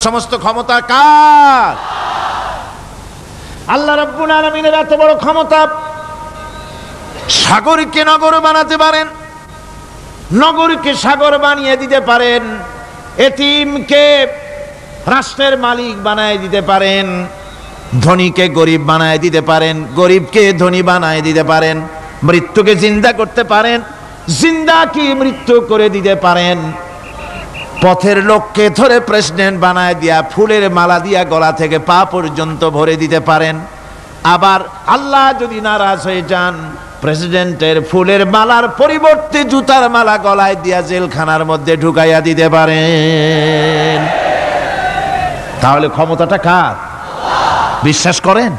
সমস্ত ক্ষমতা কার? আল্লাহ রাব্বুল আলামিনের এত বড় ক্ষমতা, সাগরকে নগর বানাতে পারেন, নগরকে সাগর বানিয়ে দিতে পারেন, এতিমকে রাষ্ট্রের মালিক বানায় দিতে পারেন, ধনীকে গরিব বানায় দিতে পারেন, গরিবকে ধনী বানায় দিতে পারেন, মৃত্যুকে জিন্দা করতে পারেন, জিন্দাকে মৃত্যু করে দিতে পারেন, পথের লোককে ধরে প্রেসিডেন্ট বানায় দিয়া ফুলের মালা দিয়া গলা থেকে পা পর্যন্ত ভরে দিতে পারেন। আবার আল্লাহ যদি নারাজ হয়ে যান, প্রেসিডেন্টের ফুলের মালার পরিবর্তে জুতার মালা গলায় দিয়া জেলখানার মধ্যে ঢুকাইয়া দিতে পারেন। তাহলে ক্ষমতাটা কার? বিশ্বাস করেন?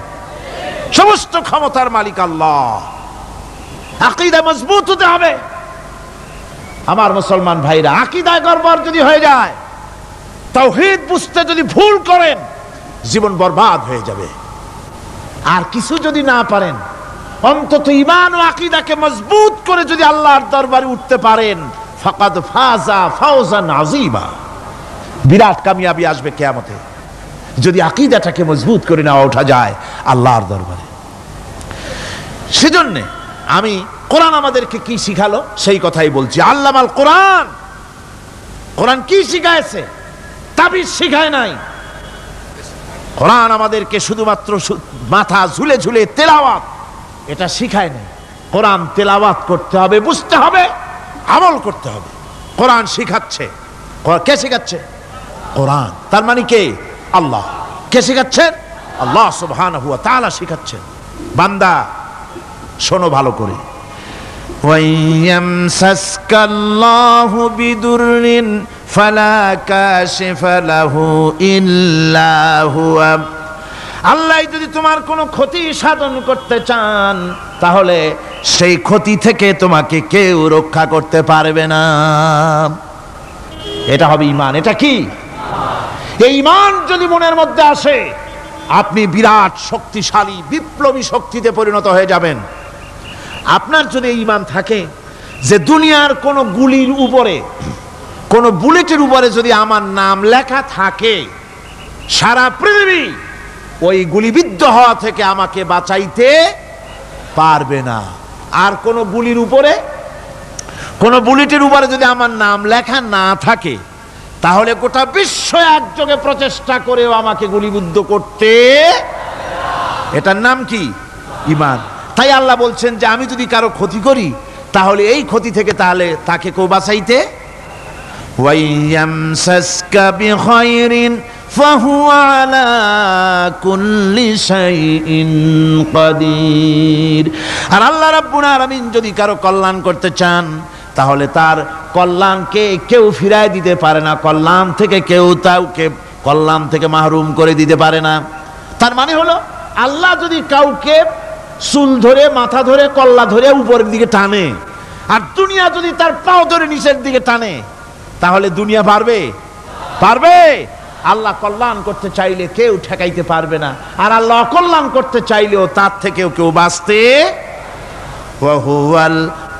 সমস্ত ক্ষমতার মালিক আল্লাহ। আকীদা মজবুত হতে হবে আমার মুসলমান ভাইরা। আকীদায় গড়বড় যদি হয়ে যায়, তাওহীদ বুঝতে যদি ভুল করেন, জীবন বরবাদ হয়ে যাবে। আর কিছু যদি না পারেন, অন্তত ঈমান ও আকীদাকে মজবুত করে যদি আল্লাহর দরবারে উঠতে পারেন, ফাকাদ ফাজা ফাওজান আযীমা, বিরাট কামিয়াবি আসবে কিয়ামতে। যদি আকীদাটাকে মজবুত করে না ওঠা যায় আল্লাহর দরবারে। সেজন্য আমি কোরআন আমাদেরকে কি শিখালো সেই কথাই বলছি। আল্লামাল কোরআন, কোরআন কি শিখায়ছে? তাবিজ শিখায় নাই। কোরআন আমাদেরকে শুধুমাত্র মাথা ঝুলে ঝুলে তেলাওয়াত, এটা শিখায় নাই। কোরআন তেলাওয়াত করতে হবে, বুঝতে হবে, আমল করতে হবে। কোরআন শিখাচ্ছে। কে শিখাচ্ছে? কোরআন। তার মানে কে? আল্লাহ। কে শিখাচ্ছেন? আল্লাহ সুবহানাহু ওয়া তাআলা শিখাচ্ছেন। বান্দা শোনো ভালো করে। ওয়াইয়ামসাসকাল্লাহু বিদুররিন ফালা কাশিফা লাহু ইল্লা হুয়া, আল্লাহ যদি তোমার কোনো ক্ষতি সাধন করতে চান, তাহলে সেই ক্ষতি থেকে তোমাকে কেউ রক্ষা করতে পারবে না। এটা হবে ঈমান। এটা কি? এই ঈমান যদি মনের মধ্যে আসে, আপনি বিরাট শক্তিশালী বিপ্লবী শক্তিতে পরিণত হয়ে যাবেন। আপনার যদি ঈমান থাকে যে দুনিয়ার কোন গুলির উপরে, কোন বুলেটের উপরে যদি আমার নাম লেখা থাকে, সারা পৃথিবী ওই গুলিবিদ্ধ হওয়া থেকে আমাকে বাঁচাইতে পারবে না। আর কোন গুলির উপরে, কোন বুলেটের উপরে যদি আমার নাম লেখা না থাকে, তাহলে গোটা বিশ্ব একযোগে প্রচেষ্টা করেও আমাকে গুলিবিদ্ধ করতে, এটার নাম কি? ঈমান। তাই আল্লাহ বলছেন যে আমি যদি কারো ক্ষতি করি, তাহলে এই ক্ষতি থেকে তাহলে তাকে কেউ বাঁচাইতে। ওয়াইয়ামসাসকা বিখাইরিন ফাহুয়া আলা কুল্লি শাইইন কাদির। আর আল্লাহ রাব্বুল আলামিন যদি কারো কল্যাণ করতে চান, তাহলে তার কল্যাণকে কেউ ফিরায় দিতে পারে না। কল্যাণ থেকে কেউ তাকে কল্যাণ থেকে মাহরুম করে দিতে পারে না। তার মানে হলো, আল্লাহ যদি কাউকে চুল ধরে, মাথা ধরে, কল্লা ধরে উপরের দিকে টানে, আর দুনিয়া যদি তার পাও ধরে নিচের দিকে টানে, তাহলে দুনিয়া পারবে? পারবে? আল্লাহ কল্যাণ করতে চাইলে কেউ ঠেকাইতে পারবে না, আর আল্লাহ অকল্যাণ করতে চাইলেও তার থেকেও কেউ বাঁচতে। ওয়া হুয়াল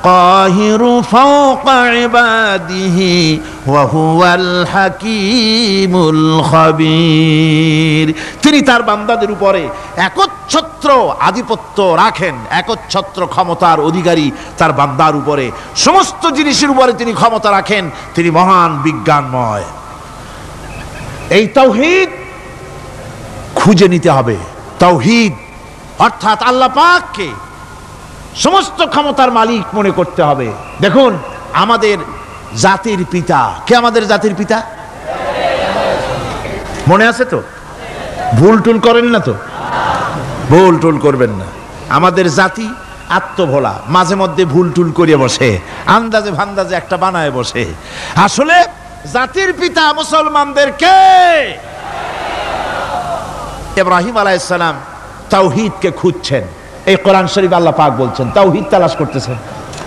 কাহিরু ফাওকা ইবাদিহি ওয়া হুয়াল হাকীমুল খাবীর। তিনি তার বান্দাদের উপরে একচ্ছত্র আধিপত্য রাখেন, একচ্ছত্র ক্ষমতার অধিকারী তার বান্দার উপরে। সমস্ত জিনিসের উপরে তিনি ক্ষমতা রাখেন। তিনি মহান বিজ্ঞানময়। এই তাওহীদ খুঁজে নিতে হবে। তাওহীদ অর্থাৎ আল্লাহ পাককে সমস্ত ক্ষমতার মালিক মনে করতে হবে। দেখুন, আমাদের জাতির পিতা কে? আমাদের জাতির পিতা মনে আছে তো? ভুল টুল করেন না তো? ভুল টুল করবেন না। আমাদের জাতি আত্মভোলা, মাঝে মধ্যে ভুল টুল করে বসে, আন্দাজে ভান্দাজে একটা বানায় বসে। আসলে জাতির পিতা মুসলমানদের কে? ইব্রাহিম আলাইহিস সালাম তাওহীদকে খুঁজছেন। এই কোরআন শরীফ আল্লাহ পাক বলছেন তাওহীদ তালাশ করতেছেন।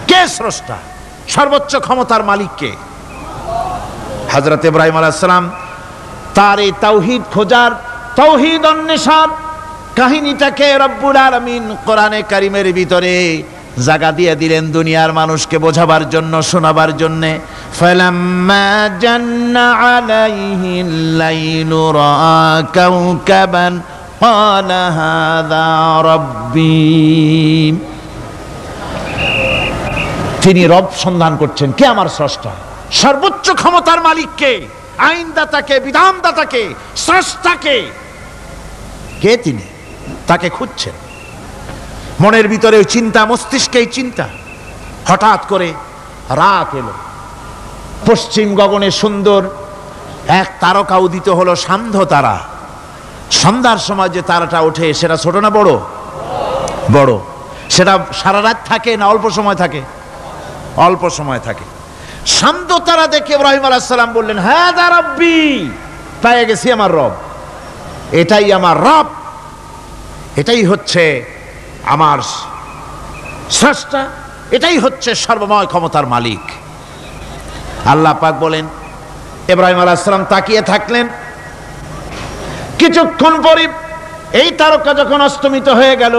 কে স্রষ্টা? সর্বোচ্চ ক্ষমতার মালিক কে? হযরত ইব্রাহিম আলাইহিস সালাম তার এই তাওহীদ খোঁজার, তাওহীদ অন্বেষণ কাহিনীটাকে রব্বুল আলামিন কোরআনে কারীমের ভিতরে জায়গা দিয়ে দিলেন দুনিয়ার মানুষকে বোঝাবার জন্য, শোনাবার জন্য। ফালাম্মা জান্না আলাইহিল লাইলু রাআ কাওকাবান ক্বালা হাযা রাব্বী। তিনি রব সন্ধান করছেন, কে আমার স্রষ্টা, সর্বোচ্চ ক্ষমতার মালিককে, আইনদাতাকে, বিধানদাতাকে, স্রষ্টাকে, কে তিনি, তাকে খুঁজছেন। মনের ভিতরে ওই চিন্তা, মস্তিষ্কে চিন্তা। হঠাৎ করে রাত এলো, পশ্চিম গগনে সুন্দর এক তারকা উদিত হলো, সান্ধ্য তারা। সন্ধ্যার সময় যে তারাটা ওঠে সেটা ছোট না বড়? বড়। সেটা সারা রাত থাকে না অল্প সময় থাকে? অল্প সময় থাকে। সান্ধ্য তারা দেখে ইব্রাহিম আলাইহিস সালাম বললেন, হাযা রাব্বী, পেয়ে গেছি আমার রব, এটাই আমার রব, এটাই হচ্ছে আমার স্রষ্টা, এটাই হচ্ছে সর্বময় ক্ষমতার মালিক। আল্লাহ পাক বলেন, ইব্রাহিম আলাইহিস সালাম তাকিয়ে থাকলেন। কিছুক্ষণ পরে এই তারকা যখন অস্তমিত হয়ে গেল,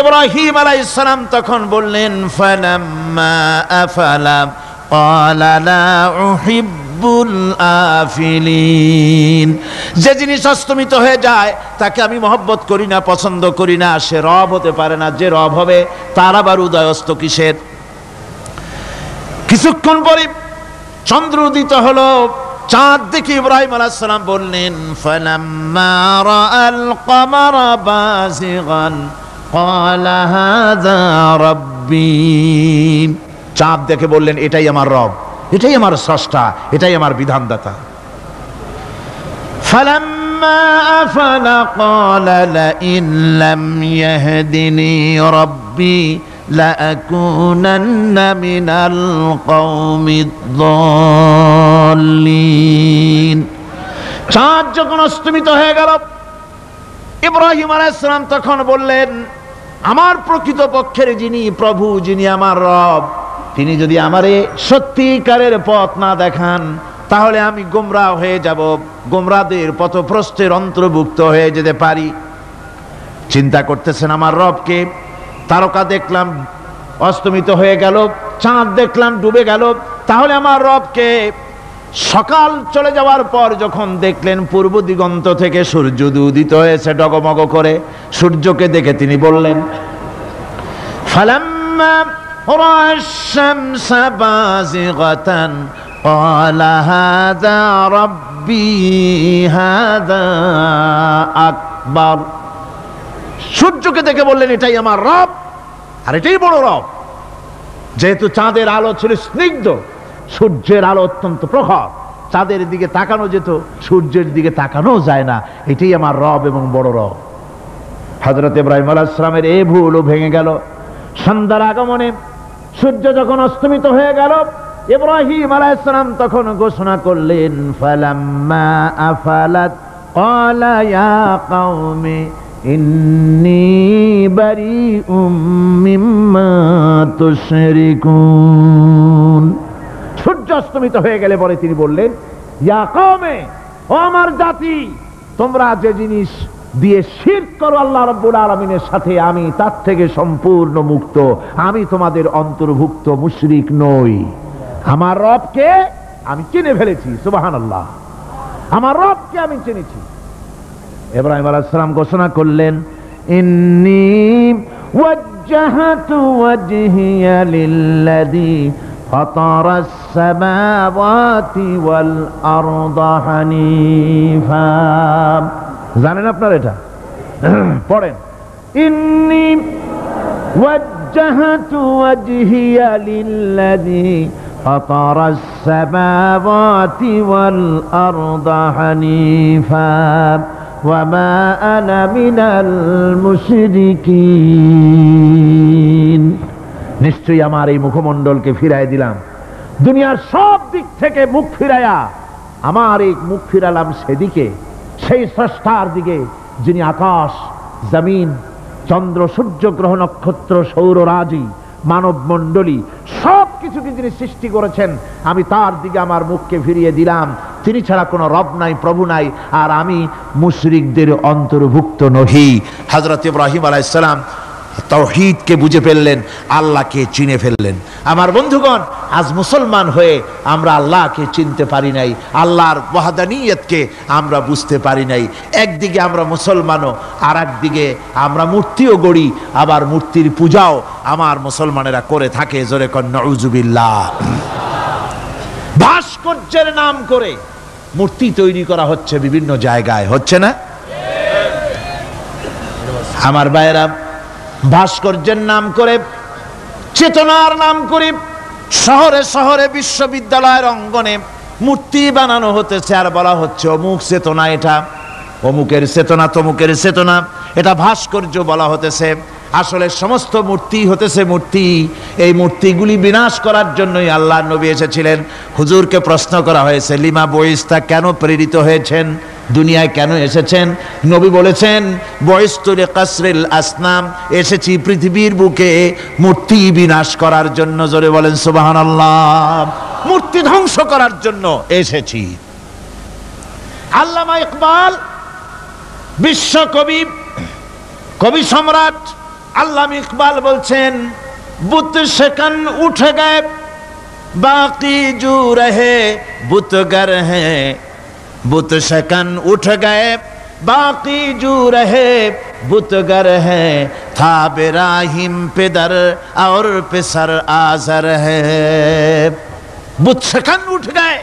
ইব্রাহিম আলাইহিস সালাম তখন বললেন, ফালাম্মা আফালা ক্বালা লা উহিব্বুল আফিলিন। যে জিনিস অস্তমিত হয়ে যায় তাকে আমি মহব্বত করি না, পছন্দ করি না, সে রব হতে পারে না। যে রব হবে তার আবার উদয় অস্ত কিসের? কিছুক্ষণ পরে চন্দ্র উদিত হলো, চাঁদ দেখে ইব্রাহিম আলাইহিস সালাম বললেন, ফালাম্মা রাআল কমারা বাযিগান ক্বালা হাযা রাব্বী। চাঁদ দেখে বললেন, এটাই আমার রব, এটাই আমার স্রষ্টা, এটাই আমার বিধানদাতা। ফালাম্মা আফালা ক্বালা লাইন লাম ইয়াহদিনি রাব্বী লাআকুনান্না মিনাল কওমিদ যাল্লিন। চাঁদ যখন অস্তমিত হয়ে গেল, ইব্রাহিম আলাইহিস সালাম তখন বললেন, আমার প্রকৃত পক্ষের যিনি প্রভু, যিনি আমার রব, তিনি যদি আমারে সত্যিকারের পথ না দেখান তাহলে আমি গোমরাহ হয়ে যাব, গোমরাহদের পথভ্রষ্টের অন্তর্ভুক্ত হয়ে যেতে পারি। চিন্তা করতেছেন আমার রবকে। তারকা দেখলাম অস্তমিত হয়ে গেল, চাঁদ দেখলাম ডুবে গেল, তাহলে আমার রবকে। সকাল চলে যাওয়ার পর যখন দেখলেন পূর্ব দিগন্ত থেকে সূর্য উদিত হয়েছে ডগমগ করে, সূর্যকে দেখে তিনি বললেন, ফালাম্মা রাআশ শামসা বাযিগাতান ক্বালা হাযা রাব্বী হাযা আকবার। সূর্যকে দেখে বললেন, এটাই আমার রব, আর এটাই বড় রব। যেহেতু চাঁদের আলো ছিল স্নিগ্ধ, সূর্যের আলো অত্যন্ত প্রখর, চাঁদের দিকে তাকানো যেত, সূর্যের দিকে তাকানো যায় না, এটাই আমার রব এবং বড় রব। হযরত ইব্রাহিম আলাইহিস সালামের এই ভুলও ভেঙে গেল। সন্ধ্যার আগমনে সূর্য যখন অস্তমিত হয়ে গেল, ইব্রাহিম আলাইহিস সালাম তখন ঘোষণা করলেন, ফালাম্মা আফালাত ক্বালা ইয়া কওমি ইন্নী বারিউম মিম্মা তুশরিকুন। সূর্য অস্তমিত হয়ে গেলে পরে তিনি বললেন, ইয়া কওমে, ও আমার জাতি, তোমরা যে জিনিস দিয়ে শিরক করো আল্লাহ রাব্বুল আলামিনের সাথে, আমি তার থেকে সম্পূর্ণ মুক্ত, আমি তোমাদের অন্তর্ভুক্ত, মুশরিক নই। আমার রবকে আমি চিনে ফেলেছি, সুবহানাল্লাহ, আমার রবকে আমি চিনেছি। ইব্রাহিম আলাইহিস সালাম ঘোষণা করলেন, ইন্নী ওয়াজ্জাহাতু ওয়াজহিয়া লিল্লাযী ফাতারাস সামাওয়াতি ওয়াল আরদা হানিফা। জানেন আপনারা এটা? পড়েন, ইন্নী ওয়াজ্জাহাতু ওয়াজহিয়া লিল্লাযী ফাতারাস সামাওয়াতি ওয়াল আরদা হানিফা ওয়া মা আনা মিনাল মুশরিকিন। নিশ্চয়ই আমার এই মুখমণ্ডলকে ফিরাই দিলাম, দুনিয়ার সব দিক থেকে মুখ ফিরাইয়া আমার এই মুখ ফিরালাম সেদিকে, সেই স্রষ্টার দিকে, যিনি আকাশ, জমিন, চন্দ্র, সূর্য, গ্রহ, নক্ষত্র, সৌররাজি, মানব মণ্ডলী সব কিছুকে যিনি সৃষ্টি করেছেন, আমি তার দিকে আমার মুখকে ফিরিয়ে দিলাম। তিনি ছাড়া কোনো রব নাই, প্রভু নাই, আর আমি মুশরিকদের অন্তর্ভুক্ত নহি। হযরত ইব্রাহিম আলাইহিস সালাম তাওহীদকে বুঝে ফেললেন, আল্লাহকে চিনে ফেললেন। আমার বন্ধুগণ, আজ মুসলমান হয়ে আমরা আল্লাহকে চিনতে পারি নাই, আল্লাহর ওয়াহদানিয়তকে আমরা বুঝতে পারি নাই। একদিকে আমরা মুসলমানও, আর একদিকে আমরা মূর্তিও গড়ি, আবার মূর্তির পূজাও আমার মুসলমানেরা করে থাকে। জোরে কন নাউজুবিল্লাহ। ভাস্কর্যের নাম করে মূর্তি তৈরি করা হচ্ছে বিভিন্ন জায়গায়, হচ্ছে না? আমার ভাইয়েরা, ভাস্কর্যের নাম করে, চেতনার নাম করে শহরে শহরে বিশ্ববিদ্যালয়ের অঙ্গনে মূর্তি বানানো হতেছে, আর বলা হচ্ছে অমুক চেতনা, এটা অমুকের চেতনা, তমুকের চেতনা, এটা ভাস্কর্য বলা হতেছে। আসলে সমস্ত মূর্তি হতেছে মূর্তি। এই মূর্তিগুলি বিনাশ করার জন্যই আল্লাহর নবী এসেছিলেন। হুজুরকে প্রশ্ন করা হয়েছে, লিমা বয়স্তা, কেন প্রেরিত হয়েছেন, দুনিয়ায় কেন এসেছেন? নবী বলেছেন, বয়স্তুলে কাসরিল আসনাম, এসেছি পৃথিবীর বুকে মূর্তি বিনাশ করার জন্য। জোরে বলেন সুবহানাল্লাহ। মূর্তি ধ্বংস করার জন্য এসেছি। আল্লামা ইকবাল, বিশ্বকবি, কবি সম্রাট আল্লামা ইকবাল বলছেন, বুত সেকন উঠ গয়ে বাকি জু রহে বুতগর হ্যাঁ, बुत शकन उठ गए बाकी जू रहे बुतगर है, था बेराहिम पेदर और पेसर आजर है। बुत शकन उठ गए,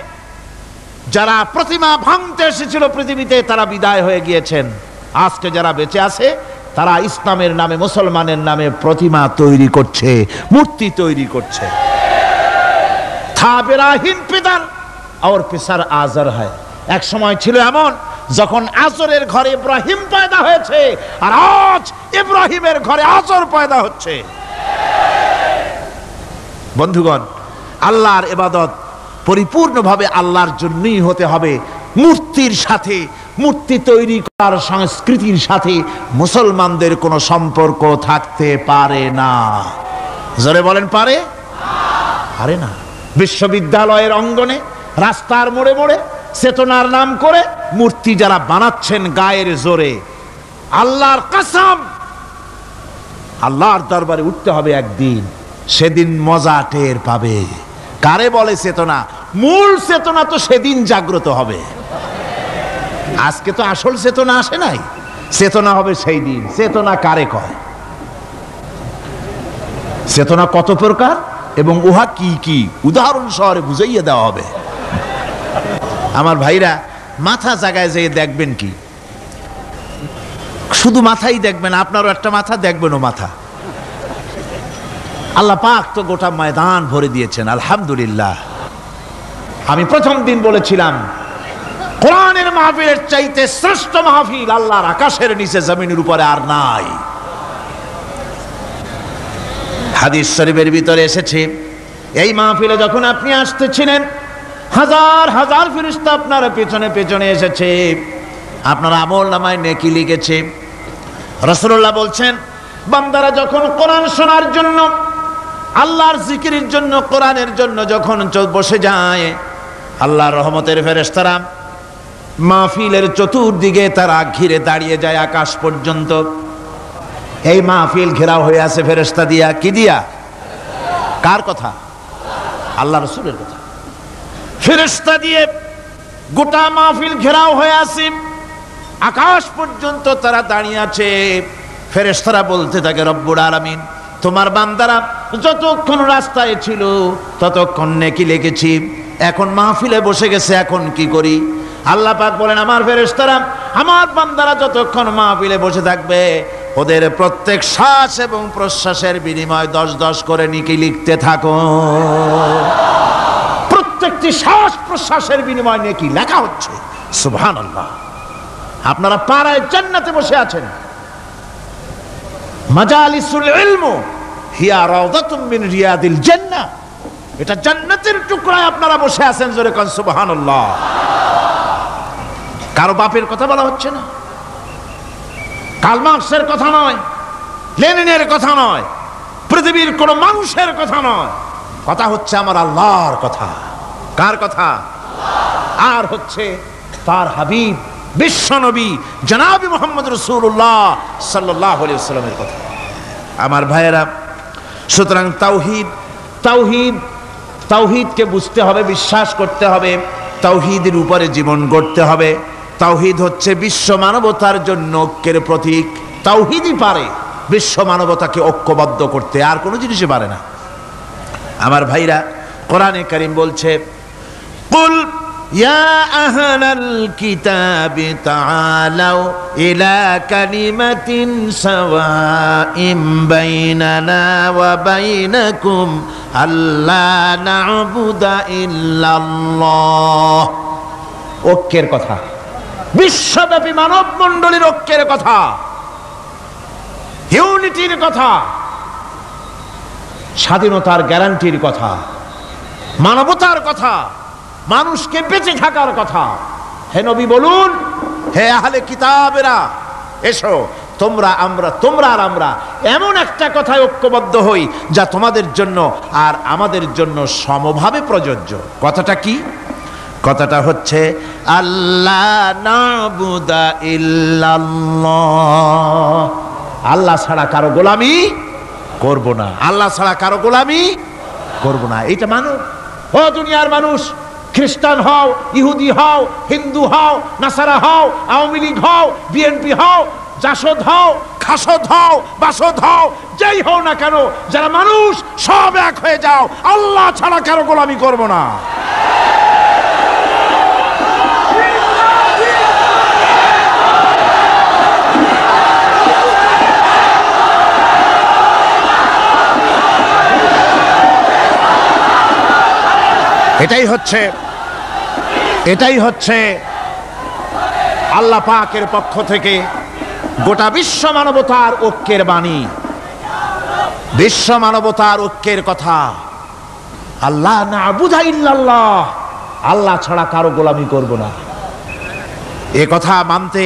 যারা প্রতিমা ভাঙতে এসেছিল পৃথিবীতে তারা বিদায় হয়ে গিয়েছেন। আজকে যারা বেঁচে আছে তারা ইসলামের নামে, মুসলমানের নামে প্রতিমা তৈরি করছে, মূর্তি তৈরি করছে। था बेराहिम पेदर और पेसर आजर है। এক সময় ছিল এমন যখন আজরের ঘরে ইব্রাহিম পয়দা হয়েছে, আর আজ ইব্রাহিমের ঘরে আজর পয়দা হচ্ছে। বন্ধুগণ, আল্লাহর ইবাদত পরিপূর্ণভাবে আল্লাহর জন্যই হতে হবে। মূর্তির সাথে, মূর্তি তৈরি করার সংস্কৃতির সাথে মুসলমানদের কোনো সম্পর্ক থাকতে পারে না। জোরে বলেন, পারে? পারে না। বিশ্ববিদ্যালয়ের অঙ্গনে, রাস্তার মোড়ে মোড়ে চেতনার নাম করে মূর্তি যারা বানাচ্ছেন গায়ের জোরে, আল্লাহর কসম, আল্লাহর দরবারে উঠতে হবে একদিন, সেদিন মজা টের পাবে। কারে বলে চেতনা? মূল চেতনা তো সেদিন জাগ্রত হবে। আজকে তো আসল চেতনা আসে নাই, চেতনা হবে সেই দিন। চেতনা কারে কয়? চেতনা কত প্রকার এবং উহা কি কি উদাহরণ শহরে বুঝাইয়া দেওয়া হবে। আমার ভাইরা, মাথা জায়গায় যেয়ে দেখবেন কি, শুধু মাথাই দেখবেন, আপনারও একটা মাথা, দেখবেনও মাথা। আল্লাহ পাক তো গোটা ময়দান ভরে দিয়েছেন, আলহামদুলিল্লাহ। আমি প্রথম দিন বলেছিলাম, কোরআনের মাহফিলের চাইতে শ্রেষ্ঠ মাহফিল আল্লাহর আকাশের নিচে জমিনের উপরে আর নাই। হাদিস শরীফের ভিতরে এসেছে, এই মাহফিলে যখন আপনি আসতেছিলেন, হাজার হাজার ফেরেশতা আপনার পেছনে পেছনে এসেছে, আপনার আমল নামায় নেকি লিখেছে। রাসূলুল্লাহ বলছেন, বান্দারা যখন কোরআন শোনার জন্য, আল্লাহর জিকিরের জন্য, কোরআনের জন্য যখন বসে যায়, আল্লাহর রহমতের ফেরেশতারা মাহফিলের চতুর্দিকে তারা ঘিরে দাঁড়িয়ে যায় আকাশ পর্যন্ত। এই মাহফিল ঘেরাও হয়ে আছে ফেরেশতা দিয়া। কি দিয়া? কার কথা? আল্লাহ রাসূলের কথা। ফেরেশতা দিয়ে গোটা মাহফিল ঘেরাও হয়ে আছে, আকাশ পর্যন্ত তারা দাঁড়িয়ে আছে। ফেরেশতারা বলতে থাকে, রব্বুল আলামিন, তোমার বান্দারা যতক্ষণ রাস্তায় ছিল ততক্ষণ নেকি লিখেছি, এখন মাহফিলে বসে গেছে, এখন কি করি? আল্লাহ পাক বলেন, আমার ফেরেশতারা, আমার বান্দারা যতক্ষণ মাহফিলে বসে থাকবে, ওদের প্রত্যেক শ্বাস এবং প্রশ্বাসের বিনিময়ে 10-10 করে নেকি লিখতে থাকো। প্রত্যেকটি শ্বাস প্রশ্বাসের বিনিময়ে নেকি লেখা হচ্ছে। সুবহানাল্লাহ। আপনারা পাড়ায় জান্নাতে বসে আছেন। মাজালিসুল ইলম হিয়া রাউদাতুম মিন রিয়াদিল জান্নাহ, এটা জান্নাতের টুকরায় আপনারা বসে আছেন। জোরে কোন সুবহানাল্লাহ। কারো বাপের কথা বলা হচ্ছে না, কার্ল মার্কসের কথা নয়, লেনিনের কথা নয়, পৃথিবীর কোন মানুষের কথা নয়, কথা হচ্ছে আমার আল্লাহর কথা। কার কথা? আর হচ্ছে তার হাবিব বিশ্বনবী জনাব মুহাম্মদ রাসূলুল্লাহ সাল্লাল্লাহু আলাইহি ওয়াসাল্লামের কথা। আমার ভাইয়েরা, সুতরাং তাওহীদকে বুঝতে হবে, বিশ্বাস করতে হবে, তাওহীদের উপরে জীবন গড়তে হবে। তাওহীদ হচ্ছে বিশ্ব মানবতার জন্য ঐক্যের প্রতীক। তাওহীদই পারে বিশ্ব মানবতাকে ঐক্যবদ্ধ করতে, আর কোনো জিনিসই পারে না। আমার ভাইরা, কোরআনে কারীম বলছে, কুল ইয়া আহলাল কিতাবি তাআলাউ ইলা কালিমাতিন সাওয়াইম বাইনানা ওয়া বাইনাকুম আল্লা না'বুদা ইল্লাল্লাহ। ঐক্যের কথা, বিশ্বব্যাপী মানব মণ্ডলীর ঐক্যের কথা, ইউনিটির কথা, স্বাধীনতার গ্যারান্টির কথা, মানবতার কথা, মানুষকে বেঁচে থাকার কথা। হে নবী বলুন, হে আহলে কিতাবেরা, এসো তোমরা আর আমরা এমন একটা কথায় ঐক্যবদ্ধ হই যা তোমাদের জন্য আর আমাদের জন্য সমভাবে প্রযোজ্য। কথাটা কি? কথাটা হচ্ছে আল্লাহ না'বুদা ইল্লাল্লাহ। আল্লাহ ছাড়া কারো গোলামি করব না, আল্লাহ ছাড়া কারো গোলামি করব না। এইটা মানো। ও দুনিয়ার মানুষ, খ্রিস্টান হও, ইহুদি হও, হিন্দু হও, নাসারা হও, আওয়ামী লীগ হও, বিএনপি হও, জাসদ হও, খাসদ হও, বাসদ হও, যেই হও না কেন, যারা মানুষ সব এক হয়ে যাও, আল্লাহ ছাড়া কারো গোলামি করব না। এটাই হচ্ছে আল্লাহ পাকের পক্ষ থেকে গোটা বিশ্ব মানবতার ঐক্যের বাণী, বিশ্ব মানবতার ঐক্যের কথা। আল্লাহ না'বুদা ইল্লাল্লাহ, আল্লাহ ছাড়া কারো গোলামি করব না। এ কথা মানতে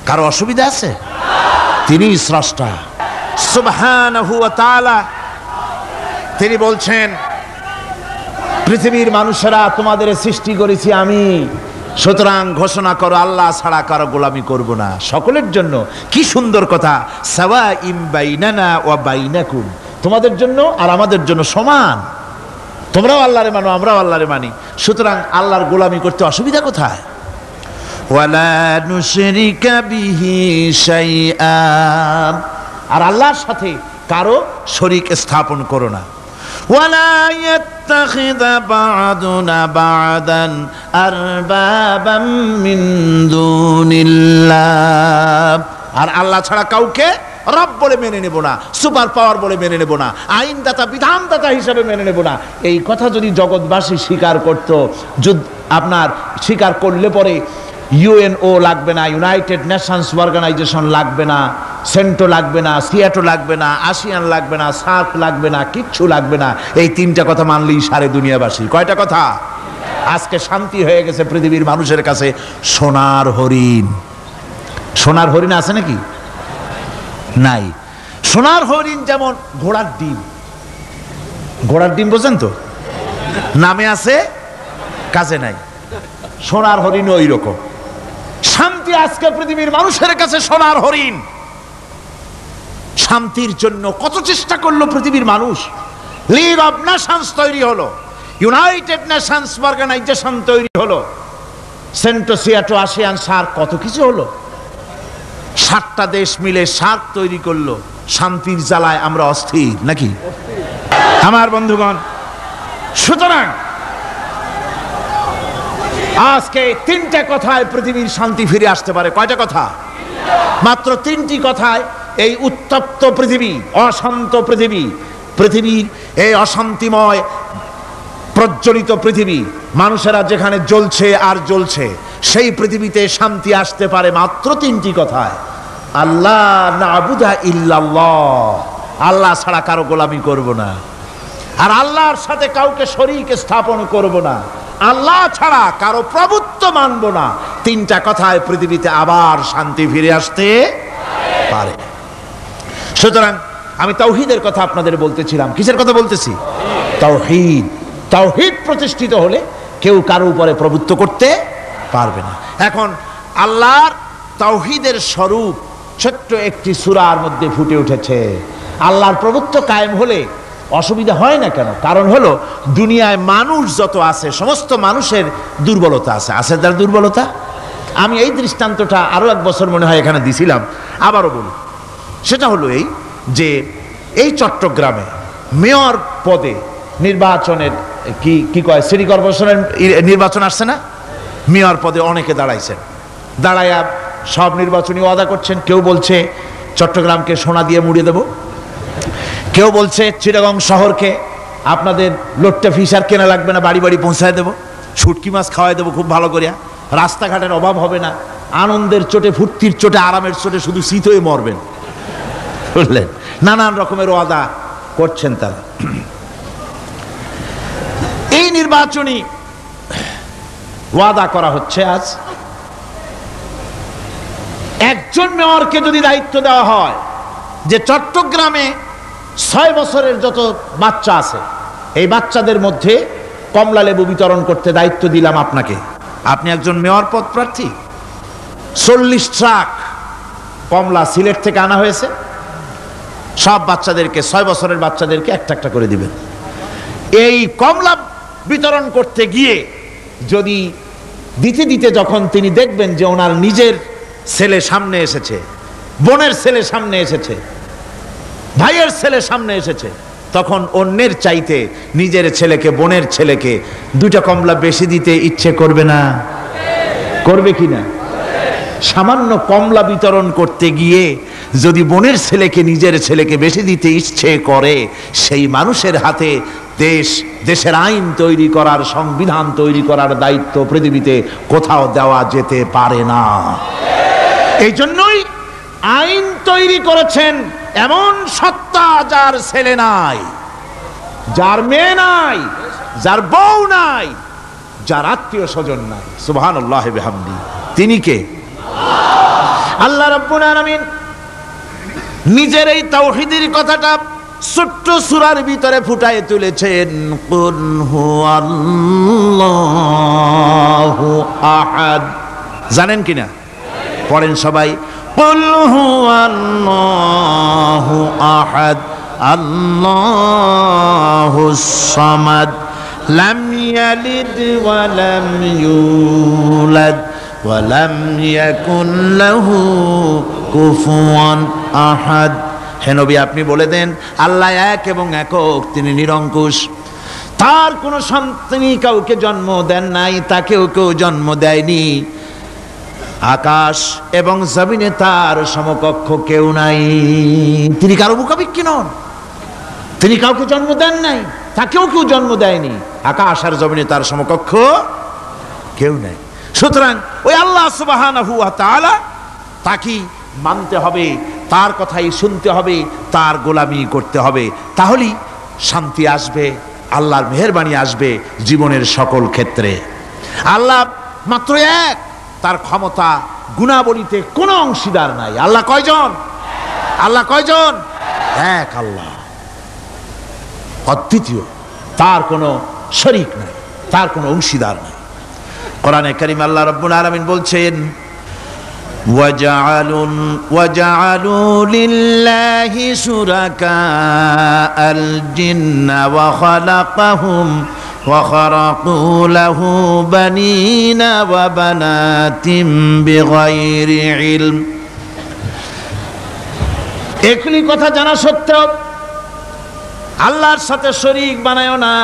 কারো অসুবিধা আছে? তিনি স্রষ্টা সুবহানাহু ওয়া তাআলা। তিনি বলছেন, পৃথিবীর মানুষেরা তোমাদের সৃষ্টি করেছি আমি, সুতরাং ঘোষণা করো আল্লাহ ছাড়া কারো গোলামি করব না। সকলের জন্য কি সুন্দর কথা, সাওয়াইম বাইনানা ওয়া বাইনাকুম, তোমাদের জন্য আর আমাদের জন্য সমান। তোমরাও আল্লাহরে মানো, আমরাও আল্লাহরে মানি, সুতরাং আল্লাহর গোলামি করতে অসুবিধা কোথায়? ওয়ালা নুশরিকা বিহি শাইআ, আর আল্লাহর সাথে কারো শরীক স্থাপন করো না। ওয়ালা ইয়াত্তাখিযা বা'দুনা বা'দান আরবাবাম মিন দুনিল্লাহ, আর আল্লাহ ছাড়া কাউকে রব বলে মেনে নেব না, সুপার পাওয়ার বলে মেনে নেব না, আইনদাতা বিধানদাতা হিসাবে মেনে নেব না। এই কথা যদি জগৎবাসী স্বীকার করত, আপনার স্বীকার করলে পরে ইউএনও লাগবে না, ইউনাইটেড নেশনস অর্গানাইজেশন লাগবে না, সেন্টো লাগবে না, সিয়াটো লাগবে না, আসিয়ান লাগবে না, সার্ক লাগবে না, কিচ্ছু লাগবে না। এই তিনটা কথা মানলেই সারে দুনিয়াবাসী। কয়টা কথা? আজকে শান্তি হয়ে গেছে পৃথিবীর মানুষের কাছে। সোনার হরিণ, সোনার হরিণ আছে নাকি? নাই। সোনার হরিণ যেমন ঘোড়ার ডিম, ঘোড়ার ডিম বোঝেন তো, নামে আছে কাজে নাই। সোনার হরিণ ওই রকম শান্তি আজকে পৃথিবীর মানুষের কাছে সোনার হরিণ। শান্তির জন্য কত চেষ্টা করলো পৃথিবীর মানুষ। লিগ অব নেশনস তৈরি হলো, ইউনাইটেড নেশনস অর্গানাইজেশন তৈরি হলো, সেন্টো সিয়াটো আসিয়ান সার্ক, কত কিছু হলো। 7টা দেশ মিলে সার্ক তৈরি করলো। শান্তির জ্বালায় আমরা অস্থির নাকি আমার বন্ধুগণ? সুতরাং আজকে 3টে কথায় পৃথিবীর শান্তি ফিরে আসতে পারে। কয়টা কথা? মাত্র 3টি কথায় এই উত্তপ্ত পৃথিবী, অশান্ত পৃথিবী, পৃথিবীর এই অশান্তিময় প্রজ্বলিত পৃথিবী, মানুষেরা যেখানে জ্বলছে আর জ্বলছে, সেই পৃথিবীতে শান্তি আসতে পারে মাত্র 3টি কথায়। আল্লাহ না'বুদা ইল্লাল্লাহ, আল্লাহ ছাড়া কারো গোলামি করব না, আর আল্লাহর সাথে কাউকে শরীক স্থাপন করব না, আল্লাহ ছাড়া কারো প্রভুত্ব মানব না। 3টা কথায় পৃথিবীতে আবার শান্তি ফিরে আসতে পারে। সুতরাং আমি তাওহীদের কথা আপনাদের বলতেছিলাম। কিসের কথা বলতেছি? তাওহীদ। তাওহীদ প্রতিষ্ঠিত হলে কেউ কারো উপরে প্রভুত্ব করতে পারবে না। এখন আল্লাহর তাওহীদের স্বরূপ ছোট্ট একটি সূরার মধ্যে ফুটে উঠেছে। আল্লাহর প্রভুত্ব কায়েম হলে অসুবিধা হয় না কেন? কারণ হলো দুনিয়ায় মানুষ যত আছে সমস্ত মানুষের দুর্বলতা আছে। আছে তার দুর্বলতা। আমি এই দৃষ্টান্তটা আরো এক বছর মনে হয় এখানে দিছিলাম, আবারও বলি। সেটা হলো এই যে এই চট্টগ্রামে মেয়র পদে নির্বাচনের কি কয় সিটি কর্পোরেশনের নির্বাচন আসছে না, মেয়র পদে অনেকে দাঁড়াইছেন। দাঁড়াইয়া সব নির্বাচনী ওয়াদা করছেন। কেউ বলছে চট্টগ্রামকে সোনা দিয়ে মুড়িয়ে দেব, কেউ বলছে চিটাগং শহরকে আপনাদের লোট্টা ফিশার কেনা লাগবে না, বাড়ি বাড়ি পৌঁছায় দেবো, শুটকি মাছ খাওয়াই দেবো খুব ভালো করিয়া, রাস্তাঘাটের অভাব হবে না, আনন্দের চোটে ফুর্তির চোটে আরামের চোটে শুধু শীত হয়ে মরবেন। বুঝলেন, নানান রকমের ওয়াদা করছেন তারা। এই নির্বাচনী ওয়াদা করা হচ্ছে। আজ একজন মেয়রকে যদি দায়িত্ব দেওয়া হয় যে চট্টগ্রামে 6 বছরের যত বাচ্চা আছে এই বাচ্চাদের মধ্যে কমলা লেবু বিতরণ করতে দায়িত্ব দিলাম আপনাকে, আপনি একজন মেয়র পদ প্রার্থী, 40 ট্রাক কমলা সিলেট থেকে আনা হয়েছে, সব বাচ্চাদেরকে 6 বছরের বাচ্চাদেরকে একটা একটা করে দিবেন। এই কমলা বিতরণ করতে গিয়ে যদি দিতে দিতে যখন তিনি দেখবেন যে ওনার নিজের ছেলে সামনে এসেছে, বোনের ছেলে সামনে এসেছে, ভাইয়ের ছেলে সামনে এসেছে, তখন অন্যের চাইতে নিজের ছেলেকে বোনের ছেলেকে 2টা কমলা বেশি দিতে ইচ্ছে করবে না? করবে কিনা? সামান্য কমলা বিতরণ করতে গিয়ে যদি বোনের ছেলেকে নিজের ছেলেকে বেশি দিতে ইচ্ছে করে, সেই মানুষের হাতে দেশের আইন তৈরি করার, সংবিধান তৈরি করার দায়িত্ব পৃথিবীতে কোথাও দেওয়া যেতে পারে না। এই জন্যই আইন তৈরি করেছেন এমন সত্তা যার ছেলে নাই, যার মেয়ে নাই, যার বউ নাই, যার আত্মীয় স্বজন নাই। সুবহানাল্লাহ বিহামদি। তিনি কে? আল্লাহ রাব্বুল আলামিন নিজের এই তাওহীদের কথাটা ছোট্ট সূরার ভিতরে ফুটায়ে তুলেছেন। কুল হুয়াল্লাহু আহাদ। জানেন কিনা? পড়েন সবাই। কুল হুয়াল্লাহু আহাদ আল্লাহুস সামাদ লাম ইয়ালিদ ওয়া লাম ইউলাদ ওয়া লাম ইয়াকুন লাহু কুফুয়ান আহাদ। হে নবী, আপনি বলে দেন আল্লাহ এক এবং একক, তিনি নিরঙ্কুশ, তার কোনো সন্তানই কাউকে জন্ম দেন নাই, তাকেও কেউ জন্ম দেয়নি। আকাশ এবং জমিনে তার সমকক্ষ কেউ নাই। তিনি কারো মুখাপেক্ষী নন, তিনি কাউকে জন্ম দেন নাই, তাকেও কেউ জন্ম দেয়নি। আকাশ আর জমিনে তার সমকক্ষ কেউ নাই। সুতরাং ওই আল্লাহ সুবহানাহু ওয়া তাআলা তাকে মানতে হবে, তার কথাই শুনতে হবে, তার গোলামি করতে হবে। তাহলেই শান্তি আসবে, আল্লাহর মেহেরবানি আসবে জীবনের সকল ক্ষেত্রে। আল্লাহ মাত্র এক, তার ক্ষমতা গুণাবলীতে কোনো অংশীদার নাই। আল্লাহ কয়জন? আল্লাহ কয়জন? এক আল্লাহ, অদ্বিতীয়, তার কোনো শরীক নাই, তার কোনো অংশীদার নাই। কোরআনে কারীম আল্লাহ রাব্বুল আলামিন বলছেন, وَجَعَلُوا لِلَّهِ شُرَكَاءَ الْجِنَّ وَخَلَقَهُمْ وَخَرَقُوا لَهُ بَنِينَ وَبَنَاتٍ بِغَيْرِ عِلْمٍ। একই কথা জানা সত্ত্বেও আল্লাহর সাথে শরীক বানায়ো না,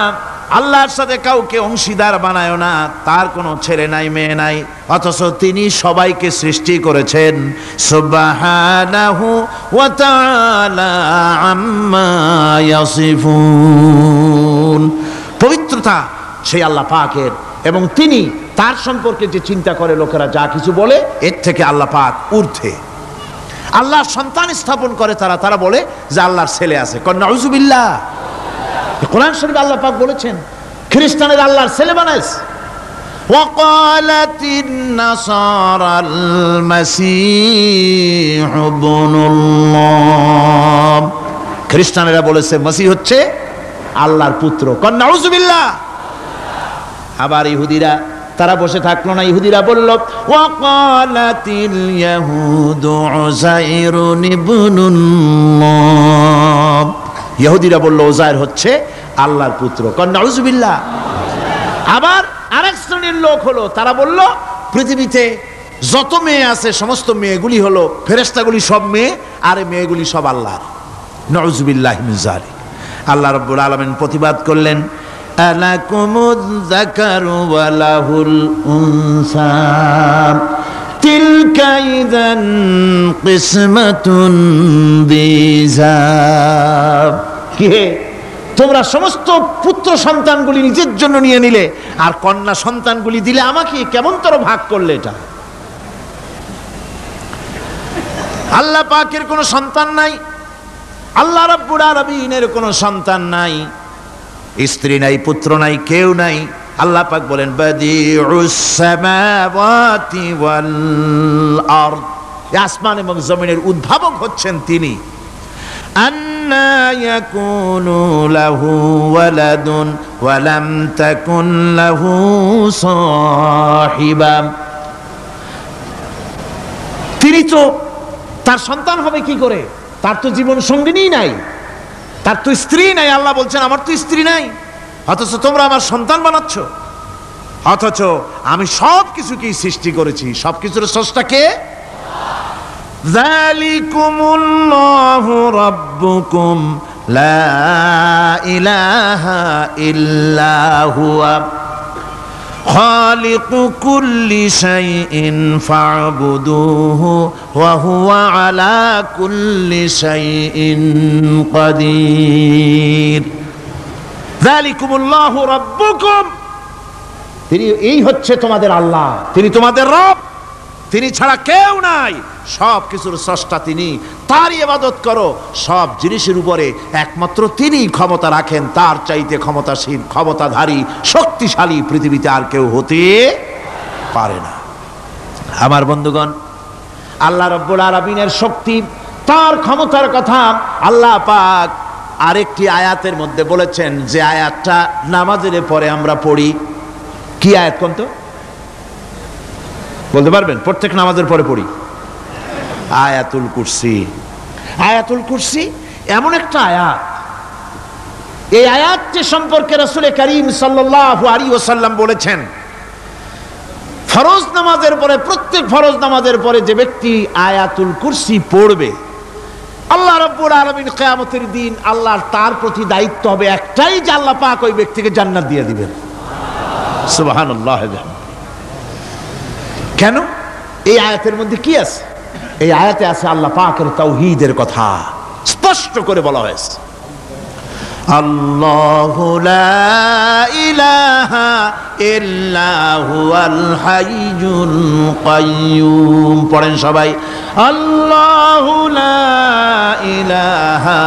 আল্লাহর সাথে কাউকে অংশীদার বানায়ো না। তার কোনো ছেলে নাই, মেয়ে নাই, অথচ তিনি সবাইকে সৃষ্টি করেছেন। সুবহানাহু ওয়া তাআলা আম্মা ইয়াসিফুন। পবিত্রতা সেই আল্লাহ পাকের, এবং তিনি তার সম্পর্কে যে চিন্তা করে লোকেরা যা কিছু বলে, এর থেকে আল্লাহ পাক ঊর্ধ্বে। আল্লাহর সন্তান স্থাপন করে তারা বলে যে আল্লাহর ছেলে আছে। নাউযুবিল্লাহ। কোরআন শরীফে আল্লাহ পাক বলেছেন খ্রিস্টানের আল্লাহর ছেলে বানাইছে। ওয়াকালাতিন নাসারাল মাসীহ ইবনুল্লাহ। খ্রিস্টানেরা বলেছে মসিহ হচ্ছে আল্লাহর পুত্র। নাউযুবিল্লাহ। আবার ইহুদিরা তারা বসে থাকলো না। ইহুদিরা বলল, ওয়াকালাতিল ইয়াহুদু উযাইরুন ইবনুল্লাহ, ইহুদিরা বলল উযাইর হচ্ছে আল্লাহর পুত্র। নাউযুবিল্লাহ। আবার আরেক শ্রেণীর লোক হলো, তারা বলল পৃথিবীতে যত মেয়ে আছে সমস্ত মেয়েগুলি হলো ফেরেশতাগুলি, সব মেয়ে, আর মেয়েগুলি সব আল্লাহর। নাউযুবিল্লাহি মিন যালিক। আল্লাহ রাব্বুল আলামিন প্রতিবাদ করলেন, আলাকুমুয যাকারু ওয়া লাহুল উনসা তিলকা ইযান কিসমাতুন দিযা। কি হে, তোমরা সমস্ত পুত্র সন্তানগুলি নিজের জন্য নিয়ে নিলে আর কন্যা সন্তানগুলি দিলে আমাকে, কেমন তোর ভাগ করলে এটা? আল্লাহ পাকের কোনো সন্তান নাই, আল্লাহ রাব্বুল আলামিনের কোনো সন্তান নাই, স্ত্রী নাই, পুত্র নাই, কেউ নাই। আল্লাহ পাক বলেন, বাদিউস সামাওয়াতি ওয়াল আরদ, আসমান এবং জমিনের উদ্ভাবক হচ্ছেন তিনি। আন্না ইয়াকুনু লাহু ওয়ালাদুন ওয়া লাম তাকুন লাহু সাহিবা, তিনি তো, তার সন্তান হবে কি করে? তার তো জীবন সঙ্গিনী নাই, তার তো স্ত্রী নাই। আল্লাহ বলছেন আমার তো স্ত্রী নাই, অথচ তোমরা আমার সন্তান বানাচ্ছ। অথচ আমি সব কিছুকেই সৃষ্টি করেছি, সব কিছুর স্রষ্টা কে? যালিকুমুল্লাহু রাব্বুকুম লা ইলাহা ইল্লা হুয়া খালিকু কুল্লি শাইইন ফা'বুদুহু ওয়া হুয়া আলা কুল্লি শাইইন কাদির। যালিকুমুল্লাহু রাব্বুকুম, তিনি, এই হচ্ছে তোমাদের আল্লাহ, তিনি তোমাদের রব, তিনি ছাড়া কেউ নাই, সব কিছুর স্রষ্টা তিনি, তারই ইবাদত করো। সব জিনিসের উপরে একমাত্র তিনি ক্ষমতা রাখেন, তার চাইতে ক্ষমতাশীল, ক্ষমতাধারী, শক্তিশালী পৃথিবীতে আর কেউ হতে পারে না। আমার বন্ধুগণ, আল্লাহ রাব্বুল আলামিনের শক্তি, তার ক্ষমতার কথা আল্লাহ পাক আরেকটি আয়াতের মধ্যে বলেছেন, যে আয়াতটা নামাজের পরে আমরা পড়ি। কি আয়াত কোন তো? বলতে পারবেন? প্রত্যেক নামাজের পরে পড়ি আয়াতুল কুরসি। আয়াতুল কুরসি এমন একটা আয়াত, এই আয়াতটি সম্পর্কে রাসূল করিম সাল্লাল্লাহু আলাইহি ওয়াসাল্লাম বলেছেন, ফরজ নামাজের পরে, প্রত্যেক ফরজ নামাজের পরে যে ব্যক্তি আয়াতুল কুরসি পড়বে, আল্লাহ রাব্বুল আলামিন কিয়ামতের দিন আল্লাহর তার প্রতি দায়িত্ব হবে একটাই, যে আল্লাহ পাক ওই ব্যক্তিকে জান্নাত দিয়ে দিবেন। সুবহানাল্লাহ। কেন? এই আয়াতের মধ্যে কি আছে? এই আয়াতে আছে আল্লাহ পাকের তাওহীদের কথা স্পষ্ট করে বলা হয়েছে। আল্লাহু লা ইলাহা ইল্লা হুয়াল হাইয়ুল কাইয়্যুম। পড়েন সবাই, আল্লাহু লা ইলাহা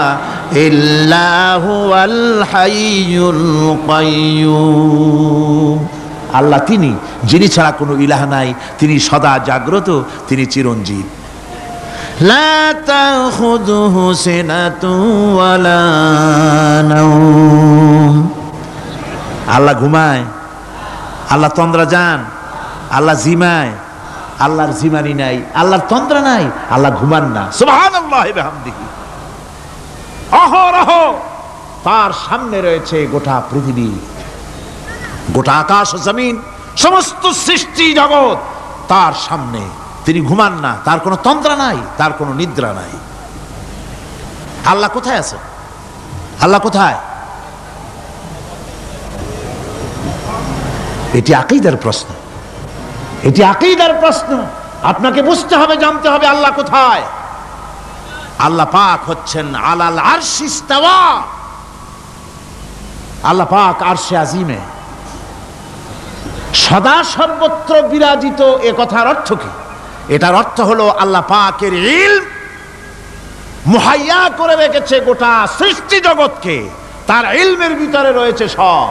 ইল্লা হুয়াল হাইয়ুল কাইয়্যুম। আল্লাহ তিনি, যিনি ছাড়া কোনো ইলাহ নাই, তিনি সদা জাগ্রত, তিনি চিরঞ্জীব। লা তাখুযুহু সিনাতুন ওয়ালা নাওম। আল্লাহ ঘুমায়, আল্লাহ তন্দ্রা যান, আল্লাহ জিমায়, আল্লাহর জিমানি নাই, আল্লাহর তন্দ্রা নাই, আল্লাহ ঘুমান না। সুবহানাল্লাহি ওয়া বিহামদিহি। অহরহ তার সামনে রয়েছে গোটা পৃথিবী, গোটা আকাশ ও জমিন, সমস্ত সৃষ্টি জগৎ তার সামনে। তিনি ঘুমান না, তার কোনো তন্দ্রা নাই, তার কোনো নিদ্রা নাই। আল্লাহ কোথায় আছেন? আল্লাহ কোথায়? এটি আকীদার প্রশ্ন, এটি আকীদার প্রশ্ন। আপনাকে বুঝতে হবে, জানতে হবে আল্লাহ কোথায়। আল্লাহ পাক হচ্ছেন আলাল আরশি ইস্তাওয়া। আল্লাহ পাক আরশে আজিমে সদা সর্বত্র বিরাজিত। এ কথার অর্থ কি? এটার অর্থ হলো আল্লাহ পাকের ইলম মুহাইয়া করে রেখেছে গোটা সৃষ্টি জগৎকে, তার ইলমের ভিতরে রয়েছে সব।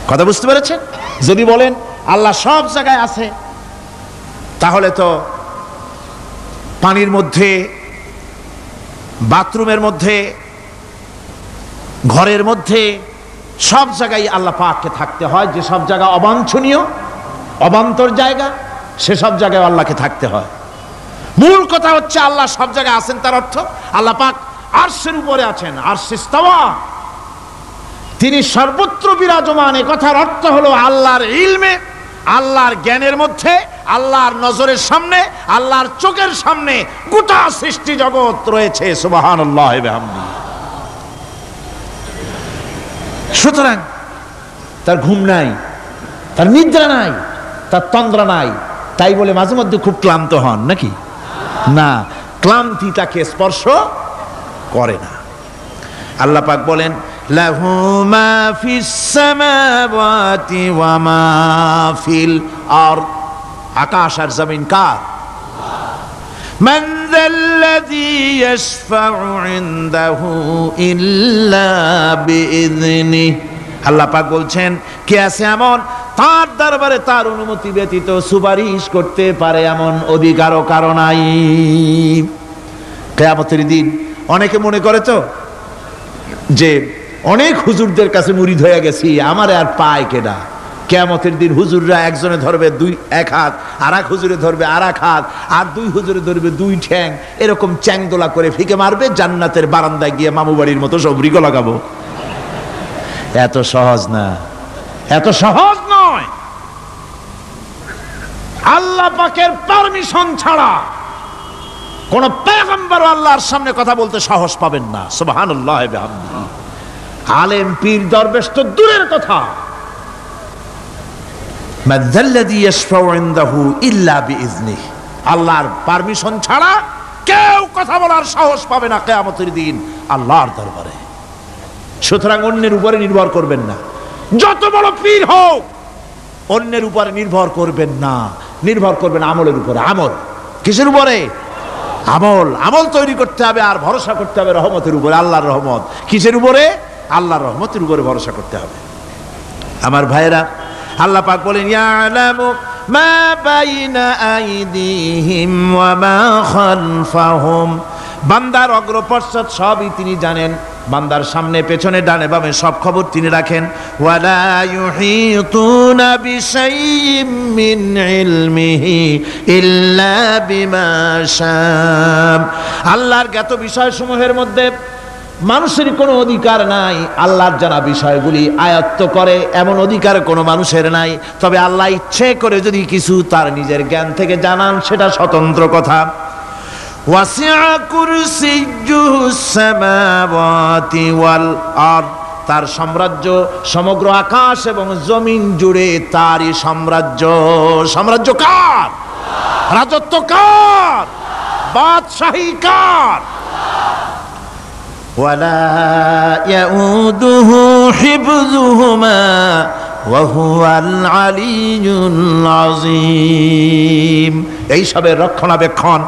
কথা বুঝতে পেরেছেন? যদি বলেন আল্লাহ সব জায়গায় আছে, তাহলে তো পানির মধ্যে, বাথরুমের মধ্যে, ঘরের মধ্যে, সব জায়গায় আল্লাহ পাককে থাকতে হয়, যে সব জায়গা অবাঞ্ছনীয়, অবান্তর জায়গা, সে সব জায়গায় আল্লাহকে থাকতে হয়। মূল কথা হচ্ছে আল্লাহ সব জায়গায় আছেন, তার অর্থ আল্লাহ পাক আরশের উপরে আছেন, আরশে ইস্তাওয়া, তিনি সর্বত্র বিরাজমান। এ কথার অর্থ হলো আল্লাহর ইলমে, আল্লাহর জ্ঞানের মধ্যে, আল্লাহর নজরের সামনে, আল্লাহর চোখের সামনে গোটা সৃষ্টি জগৎ রয়েছে। সুবহানাল্লাহ ওয়া বিহামদিহি। সুতরাং তার ঘুম নাই, তার নিদ্রা নাই, তার তন্দ্রা নাই, তাই বলে মাঝে মধ্যে খুব ক্লান্ত হন নাকি? না, ক্লান্তি তাকে স্পর্শ করে না। আল্লাহ পাক বলেন, লাহু মা ফিস সামাওয়াতি ওয়া মা ফিল আরদ, আকাশ আর জমিন কার? মান যাল্লাযী ইয়াশফাউ ইনদাহু ইল্লা বিইযনিহি। আল্লাহ পাক বলছেন, কে আছে এমন তার দরবারে তার অনুমতি ব্যতীত সুপারিশ করতে পারে এমন অধিকারও কারো নাই। কিয়ামতের দিন অনেকে মনে করে তো যে অনেক হুজুরদের কাছে মুরিদ হয়ে গেছি, আমারে আর পায় কেডা। কিয়ামতের দিন হুজুররা একজনে ধরবে এক হাত, আর এক হুজুরে ধরবে আর এক হাত, আর দুই হুজুরে ধরবে দুই ঠ্যাং, এরকম চ্যাংদোলা করে ফিকে মারবে, জান্নাতের বারান্দায় গিয়ে মামু বাড়ির মতো সব রিগো লাগাবো। এত সহজ না, এত সহজ নয়। আল্লাহ পাকের পারমিশন ছাড়া কোন পয়গম্বর আল্লাহর সামনে কথা বলতে সাহস পাবেন না। সুবহানাল্লাহ ওয়া বিহামদিহি। আলেম পীর দরবেশ তো দূরের কথা, মাযাল্লাযী ইয়াশফাউ ইনদাহু ইল্লা বিইযনিহি, আল্লাহর পারমিশন ছাড়া কেউ কথা বলার সাহস পাবে না কিয়ামতের দিন আল্লাহর দরবারে। সুতরাং অন্যের উপরে নির্ভর করবেন না, যত বড় পীর হোক অন্যের উপরে নির্ভর করবেন না, নির্ভর করবেন আমলের উপরে। আমল কিসের উপরে? আমল। আমল তৈরি করতে হবে আর ভরসা করতে হবে রহমতের উপরে, আল্লাহর রহমত। কিসের উপরে? আল্লাহর রহমতের উপরে ভরসা করতে হবে। আমার ভাইয়েরা, আল্লাহ পাক বলেন, ইয়ালামু মা বাইনা আইদিহিম ওয়া মা খালফাহুম, বান্দার অগ্রপশ্চাৎ সবই তিনি জানেন, বান্দার সামনে পেছনে ডানে বামে সব খবর তিনি রাখেন। ওয়ালা ইউহিতুনা বিশাইইম মিন ইলমিহি ইল্লা বিমা শাআ, আল্লাহর জ্ঞাত বিষয়সমূহের মধ্যে মানুষের কোনো অধিকার নাই আল্লাহর জানা বিষয়গুলি আয়ত্ত করে, এমন অধিকার কোনো মানুষের নাই। তবে আল্লাহ ইচ্ছে করে যদি কিছু তার নিজের জ্ঞান থেকে জানান, সেটা স্বতন্ত্র কথা। ওয়াসিআ কুরসিয়্যুহুস সামাওয়াতি ওয়াল আরদ, তার সাম্রাজ্য সমগ্র আকাশ এবং জমিন জুড়ে তারই সাম্রাজ্য। সাম্রাজ্য কার? রাজত্ব কার? বাদশাহী কার? ওয়ালা ইয়াউদুহু হিফযুহুমা ওয়া হুয়াল আলিয়্যুল আযীম, এই সবের রক্ষণাবেক্ষণ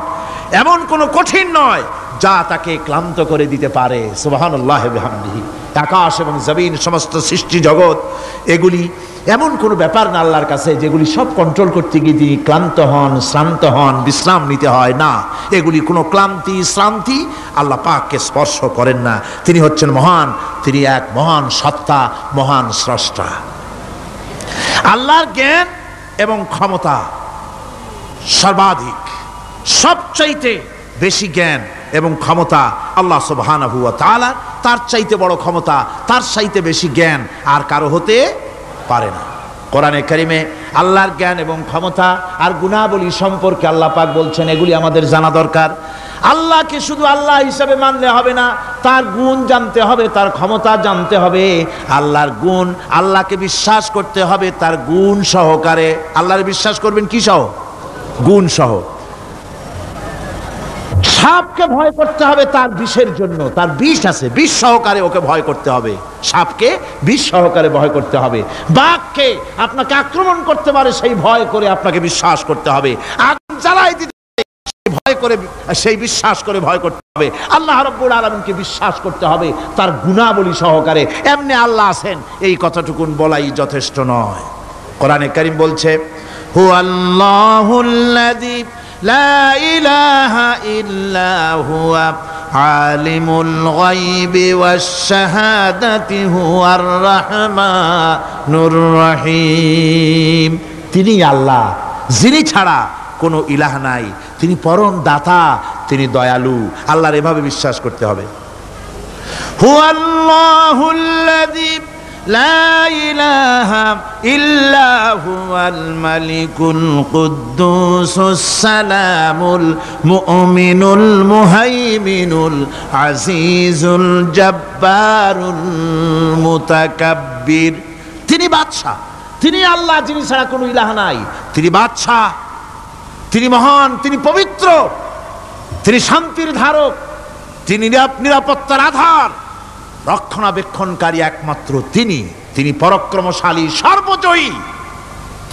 এমন কোনো কঠিন নয় যা তাকে ক্লান্ত করে দিতে পারে। সুবহানাল্লাহ ওয়া বিহামদিহি। আকাশ এবং জমিন, সমস্ত সৃষ্টি জগৎ, এগুলি এমন কোনো ব্যাপার না আল্লাহর কাছে যেগুলি সব কন্ট্রোল করতে গিয়ে তিনি ক্লান্ত হন, শ্রান্ত হন, বিশ্রাম নিতে হয় না। এগুলি কোনো ক্লান্তি শ্রান্তি আল্লাহ পাককে স্পর্শ করেন না। তিনি হচ্ছেন মহান, তিনি এক মহান সত্তা, মহান স্রষ্টা। আল্লাহর জ্ঞান এবং ক্ষমতা সর্বাধিক, সবচাইতে বেশি জ্ঞান এবং ক্ষমতা আল্লাহ সুবহানাহু ওয়া তাআলা। তার চাইতে বড় ক্ষমতা, তার চাইতে বেশি জ্ঞান আর কারো হতে পারে না। কোরআনে কারিমে আল্লাহর জ্ঞান এবং ক্ষমতা আর গুণাবলী সম্পর্কে আল্লাহ পাক বলছেন, এগুলি আমাদের জানা দরকার। আল্লাহকে শুধু আল্লাহ হিসাবে মানলে হবে না, তার গুণ জানতে হবে, তার ক্ষমতা জানতে হবে। আল্লাহর গুণ, আল্লাহকে বিশ্বাস করতে হবে তার গুণ সহকারে। আল্লাহর বিশ্বাস করবেন কি সহ? গুণ সহ। সাপকে ভয় করতে হবে তার বিষের জন্য, তার বিষ আছে, বিষ সহকারে ওকে ভয় করতে হবে। সাপকে বিষ সহকারে ভয় করতে হবে। বাঘকে আপনাকে আক্রমণ করতে পারে সেই ভয় করে আপনাকে বিশ্বাস করতে হবে। আগুন জ্বালাই দিতে ভয় করে, সেই বিশ্বাস করে ভয় করতে হবে। আল্লাহ রাব্বুল আলামিনকে বিশ্বাস করতে হবে তার গুণাবলী সহকারে। এমনি আল্লাহ আছেন এই কথাটুকুন বলাই যথেষ্ট নয়। কোরআনে কারীম বলছে, হুয়াল্লাহুল্লাযী লা ইলাহা ইল্লা হুয়া আলিমুল গায়বি ওয়াশ শাহাদাতি হুয়ার রাহমানুর রহিম। তিনি আল্লাহ, যিনি ছাড়া কোনো ইলাহ নাই, তিনি পরম দাতা, তিনি দয়ালু। আল্লাহর এভাবে বিশ্বাস করতে হবে। হুয়াল্লাহুল্লাযী লা ইলাহা ইল্লা হুয়াল মালিকুল কুদ্দুসুস সালামুল মুমিনুল মুহাইমিনুল আজিজুল জব্বারুল মুতাকাব্বির। তিনি বাদশা, তিনি আল্লাহ, যিনি ছাড়া কোনো ইলাহ নাই। তিনি বাদশা, তিনি মহান, তিনি পবিত্র, তিনি শান্তির ধারক, তিনি নিরাপত্তার আধার, রক্ষণাবেক্ষণকারী একমাত্র তিনি। তিনি পরাক্রমশালী, সর্বজয়ী,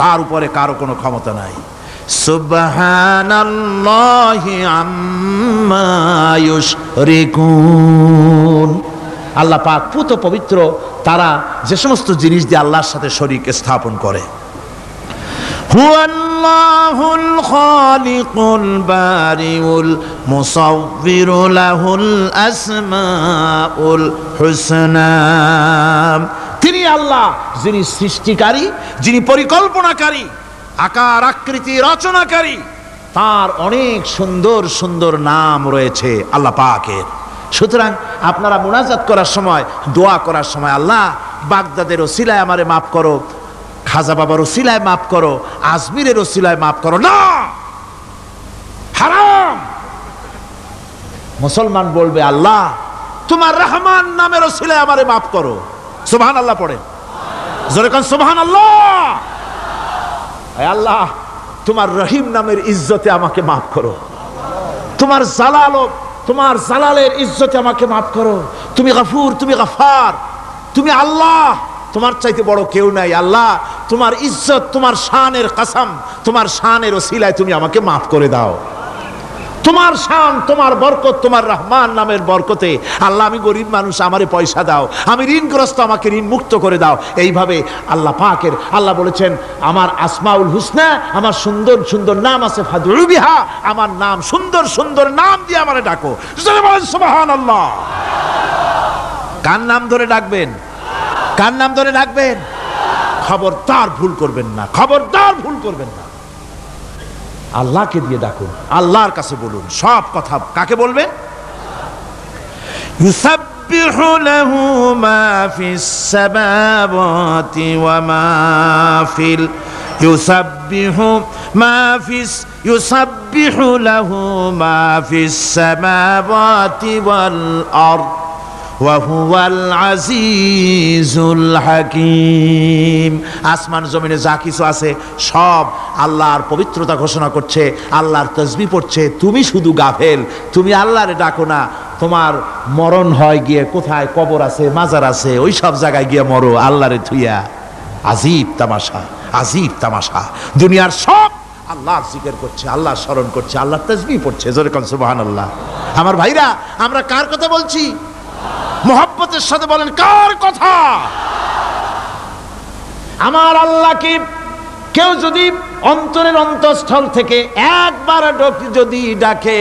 তার উপরে কারো কোনো ক্ষমতা নাই। সুবহানাল্লাহি আম্মা ইউশরিকুন। আল্লাহ পাক পুত পবিত্র তারা যে সমস্ত জিনিস দিয়ে আল্লাহর সাথে শরীক স্থাপন করে। হুয়াল্লাহুল খালিকুল বারিউল মুসাউবিরু লাহুল আসমাউল হুসনা। তিনি আল্লাহ, যিনি সৃষ্টিকারী, যিনি পরিকল্পনাকারী, আকার আকৃতি রচনাকারী। তার অনেক সুন্দর সুন্দর নাম রয়েছে আল্লাহ পাকের। সুতরাং আপনারা মুনাজাত করার সময়, দোয়া করার সময়, আল্লাহ বাগদাদের ওসিলায় আমারে মাফ করো, খাজা বাবার ওসিলায় মাফ করো, আজমিরের ওসিলায় মাফ করো না, হারাম। মুসলমান বলবে আল্লাহ তোমার রহমান নামের ওসিলায় আমারে মাফ করো। সুবহানাল্লাহ পড়ে, জোরে কোন সুবহানাল্লাহ। আল্লাহ তোমার রহিম নামের ইজ্জতে আমাকে মাফ করো, তোমার তোমার জালালের ইজ্জতে আমাকে মাফ করো। তুমি গফুর, তুমি গফার, তুমি আল্লাহ, তোমার চাইতে বড় কেউ নাই। আল্লাহ তোমার ইজ্জত, তোমার শানের কসম, তোমার শানের ওসিলায় তুমি আমাকে মাফ করে দাও। তোমার শান, তোমার বরকত, তোমার রহমান নামের বরকতে আল্লাহ আমি গরিব মানুষ, আমারে পয়সা দাও, আমি ঋণগ্রস্ত, আমাকে ঋণ মুক্ত করে দাও। এইভাবে আল্লাহ পাকের, আল্লাহ বলেছেন আমার আসমাউল হুসনা, আমার সুন্দর সুন্দর নাম আছে, ফাদউ বিহা, আমার নাম সুন্দর সুন্দর নাম দিয়ে আমারে ডাকো। বলেন সুবহানাল্লাহ। কার নাম ধরে ডাকবেন? কার নাম ধরে ডাকবেন? খবরদার ভুল করবেন না, খবরদার ভুল করবেন না। আল্লাহকে দিয়ে ডাকুন, আল্লাহর কাছে বলুন সব কথা। কাকে বলবেন? ইউসাব্বিহু লাহু মা ফিস সামাওয়াতি ওয়া মা ফিল ইউসাব্বিহু লাহু মা ফিস সামাওয়াতি ওয়াল আরদ ওয়া হুয়াল আজিজুল হাকীম। আসমান জমিনে যা কিছু আছে সব আল্লাহর পবিত্রতা ঘোষণা করছে, আল্লাহর তাসবিহ পড়ছে। তুমি শুধু গাফেল, তুমি আল্লাহরে ডাকো না। তোমার মরণ হয় গিয়ে কোথায় কবর আছে, মাজার আছে, ওই সব জায়গায় গিয়ে মরো আল্লাহরে থুইয়া। আজীব তামাশা, আজীব তামাশা। দুনিয়ার সব আল্লাহর জিকির করছে, আল্লাহর স্মরণ করছে, আল্লাহর তাসবিহ পড়ছে। জোরে কোন সুবহানাল্লাহ। আমার ভাইরা, আমরা কার কথা বলছি? মোহাব্বতের সাথে বলেন কার কথা? আমার আল্লাহকে কেউ যদি অন্তরের অন্তঃস্থল থেকে একবার যদি ডাকে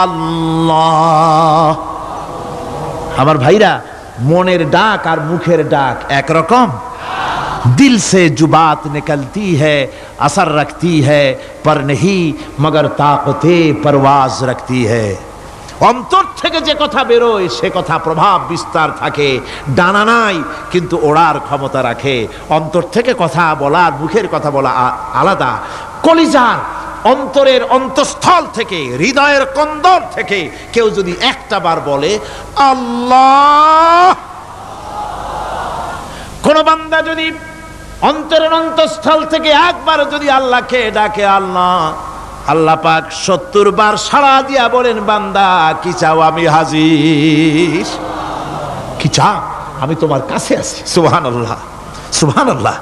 আল্লাহ, আমার ভাইরা, মনের ডাক আর মুখের ডাক একরকম। दिल से जो बात निकलती है असर रखती है पर नहीं मगर ताकते परवाज रखती है। অন্তর থেকে যে কথা বেরোয় সে কথা প্রভাব বিস্তার থাকে, ডানা নাই কিন্তু ওড়ার ক্ষমতা রাখে। অন্তর থেকে কথা বলা, মুখের কথা বলা আলাদা। কলিজার অন্তরের অন্তঃস্থল থেকে, হৃদয়ের কন্দর থেকে কেউ যদি একটা বার বলে আল্লাহ, কোন বান্দা যদি অন্তরের অন্তঃস্থল থেকে একবার যদি আল্লাহকে ডাকে আল্লাহ, আল্লাহ পাক 70 বার সাড়া দিয়া বলেন বান্দা কি চাও, আমি হাজির। কি চাও? আমি তোমার কাছে আছি। সুবহানাল্লাহ, সুবহানাল্লাহ।